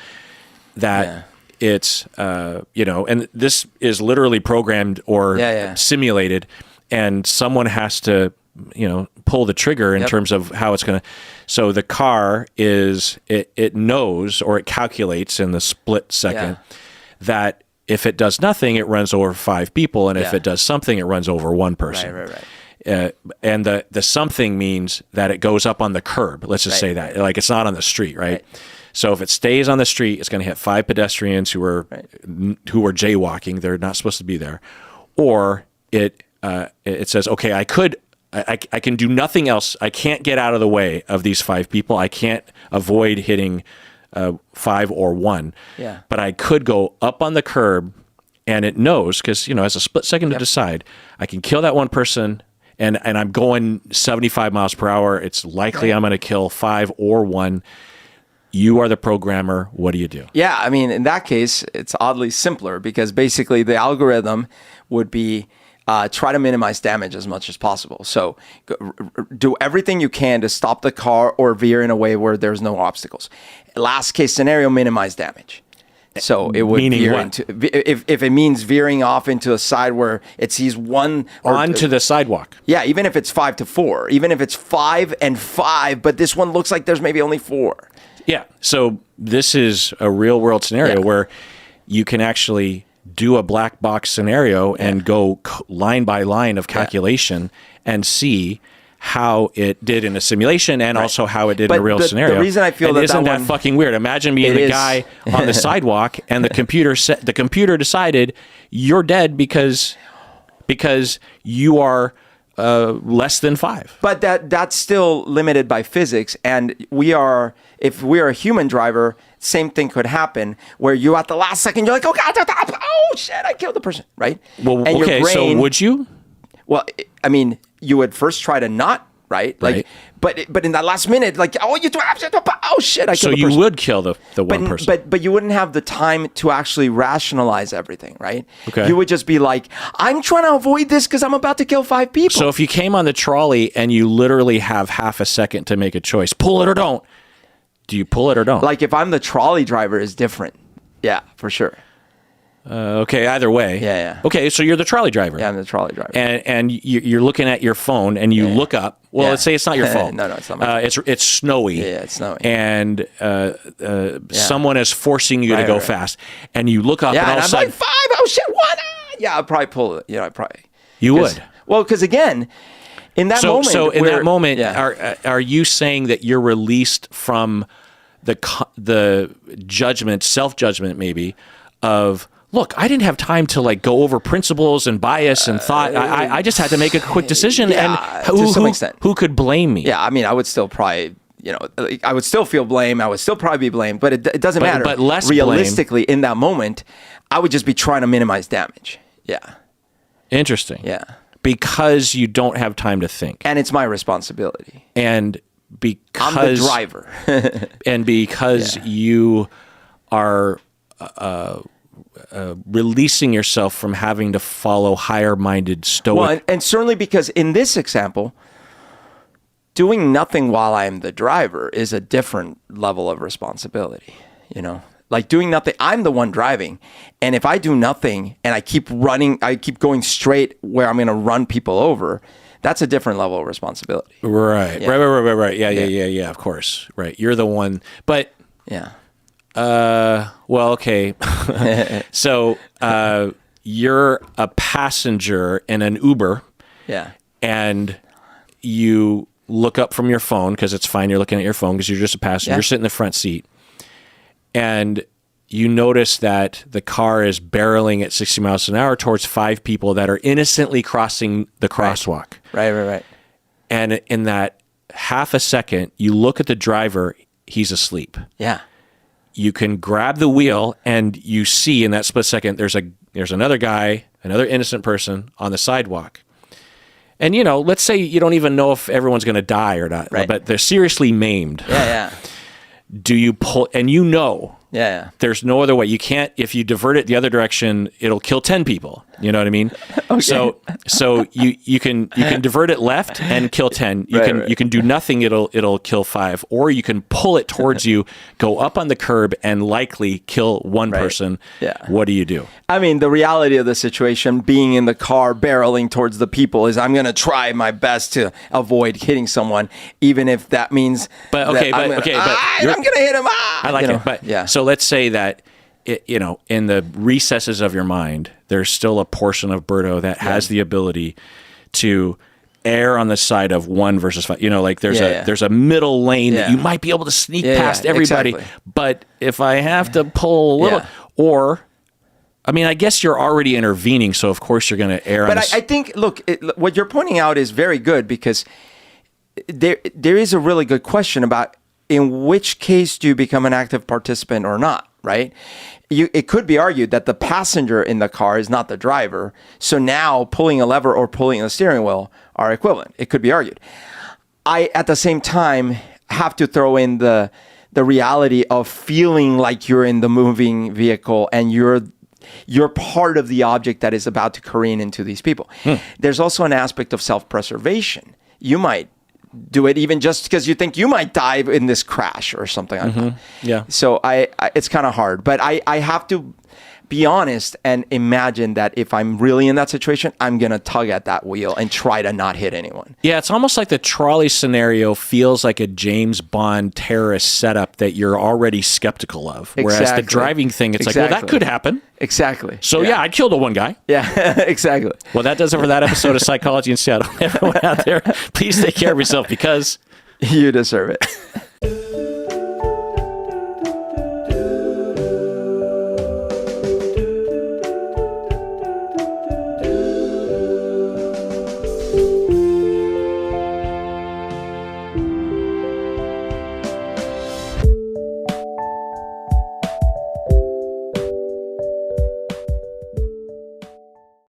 that it's, and this is literally programmed or simulated, and someone has to, pull the trigger in terms of how it's going to. So the car it knows or it calculates in the split second that if it does nothing, it runs over 5 people, and if it does something, it runs over 1 person. Right. And the something means that it goes up on the curb. Let's just say that, like it's not on the street, right? So if it stays on the street, it's going to hit 5 pedestrians who are jaywalking. They're not supposed to be there, or it says, okay, I can do nothing else. I can't get out of the way of these 5 people. I can't avoid hitting 5 or 1. Yeah. But I could go up on the curb, and it knows because has a split second to decide. I can kill that 1 person. And I'm going 75 miles per hour. It's likely I'm going to kill 5 or 1. You are the programmer. What do you do? Yeah, I mean, in that case, it's oddly simpler because basically the algorithm would be try to minimize damage as much as possible. So do everything you can to stop the car or veer in a way where there's no obstacles. Last case scenario, minimize damage. So it would veer into, if it means veering off into a side where it sees 1 onto the sidewalk. Yeah, even if it's 5 to 4, even if it's 5 and 5, but this one looks like there's maybe only 4. Yeah. So this is a real world scenario where you can actually do a black box scenario and go line by line of calculation and see how it did in a simulation and also how it did in a real scenario. The reason I feel isn't that fucking weird? Imagine being the guy on the sidewalk and the computer decided you're dead because you are less than 5. But that's still limited by physics. And if we are a human driver, same thing could happen where you at the last second, you're like, oh God, oh shit, I killed the person, right? Well, and okay, so would you? Well, I mean, you would first try to not, right? Like, but in that last minute, like, oh, you do, oh shit, I killed the person. So you would kill the one person. But you wouldn't have the time to actually rationalize everything, right? Okay. You would just be like, I'm trying to avoid this because I'm about to kill 5 people. So if you came on the trolley and you literally have half a second to make a choice, pull it or don't. Do you pull it or don't? Like if I'm the trolley driver is different. Yeah, for sure. Okay, either way. Yeah. Okay, so you're the trolley driver. Yeah, I'm the trolley driver. And you're looking at your phone and you look up. Well, let's say it's not your phone. No, it's not my phone. It's snowy. Yeah, it's snowy. And someone is forcing you to go fast. And you look up and all of a sudden... I'm like, 5, oh shit, 1. Yeah, I'd probably pull it. Yeah, You would? Well, because again... In that moment, so in that moment, are you saying that you're released from the judgment, self-judgment maybe, of, look, I didn't have time to like go over principles and bias and thought. I just had to make a quick decision. Yeah, and to some extent. Who could blame me? Yeah, I mean, I would still probably, I would still feel blame. I would still probably be blamed, but it doesn't matter. But less realistically, in that moment, I would just be trying to minimize damage. Yeah. Interesting. Yeah. Because you don't have time to think. And it's my responsibility. And because... I'm the driver. And because you are releasing yourself from having to follow higher-minded stoic... Well, and certainly because in this example, doing nothing while I'm the driver is a different level of responsibility, Like doing nothing, I'm the one driving. And if I do nothing and I keep running, I keep going straight where I'm going to run people over, that's a different level of responsibility. Right. Yeah. Right. Yeah, of course. Right. You're the one. But, yeah. Well, okay. So, you're a passenger in an Uber. Yeah. And you look up from your phone because it's fine. You're looking at your phone because you're just a passenger. Yeah. You're sitting in the front seat. And you notice that the car is barreling at 60 miles an hour towards 5 people that are innocently crossing the crosswalk. Right. And in that half a second, you look at the driver, he's asleep. Yeah. You can grab the wheel and you see in that split second, there's another guy, another innocent person on the sidewalk. And, let's say you don't even know if everyone's going to die or not, but they're seriously maimed. Yeah. Do you pull, and Yeah. there's no other way. You can't, if you divert it the other direction, it'll kill 10 people. You know what I mean? Okay. So you can divert it left and kill 10. You can do nothing, it'll kill 5. Or you can pull it towards you, go up on the curb and likely kill one person. Yeah. What do you do? I mean, the reality of the situation, being in the car barreling towards the people, is I'm going to try my best to avoid hitting someone, even if that means I'm going to hit him. I like it. But yeah. So let's say that, in the recesses of your mind, there's still a portion of Berto that has the ability to err on the side of 1 versus 5. There's a middle lane that you might be able to sneak past everybody. Exactly. But if I have to pull a little, or... I mean, I guess you're already intervening, so of course you're going to err on this. But I think, look, what you're pointing out is very good, because there is a really good question about in which case do you become an active participant or not, right? It could be argued that the passenger in the car is not the driver, so now pulling a lever or pulling the steering wheel are equivalent. It could be argued. I, at the same time, have to throw in the reality of feeling like you're in the moving vehicle and you're part of the object that is about to careen into these people. There's also an aspect of self-preservation. You might do it even just because you think you might die in this crash or something like that. Yeah. So it's kind of hard, but I have to be honest and imagine that if I'm really in that situation, I'm going to tug at that wheel and try to not hit anyone. Yeah, it's almost like the trolley scenario feels like a James Bond terrorist setup that you're already skeptical of. Whereas the driving thing, it's like, well, that could happen. Exactly. So yeah, I killed the one guy. Yeah, exactly. Well, that does it for that episode of Psychology in Seattle. Everyone out there, please take care of yourself because you deserve it.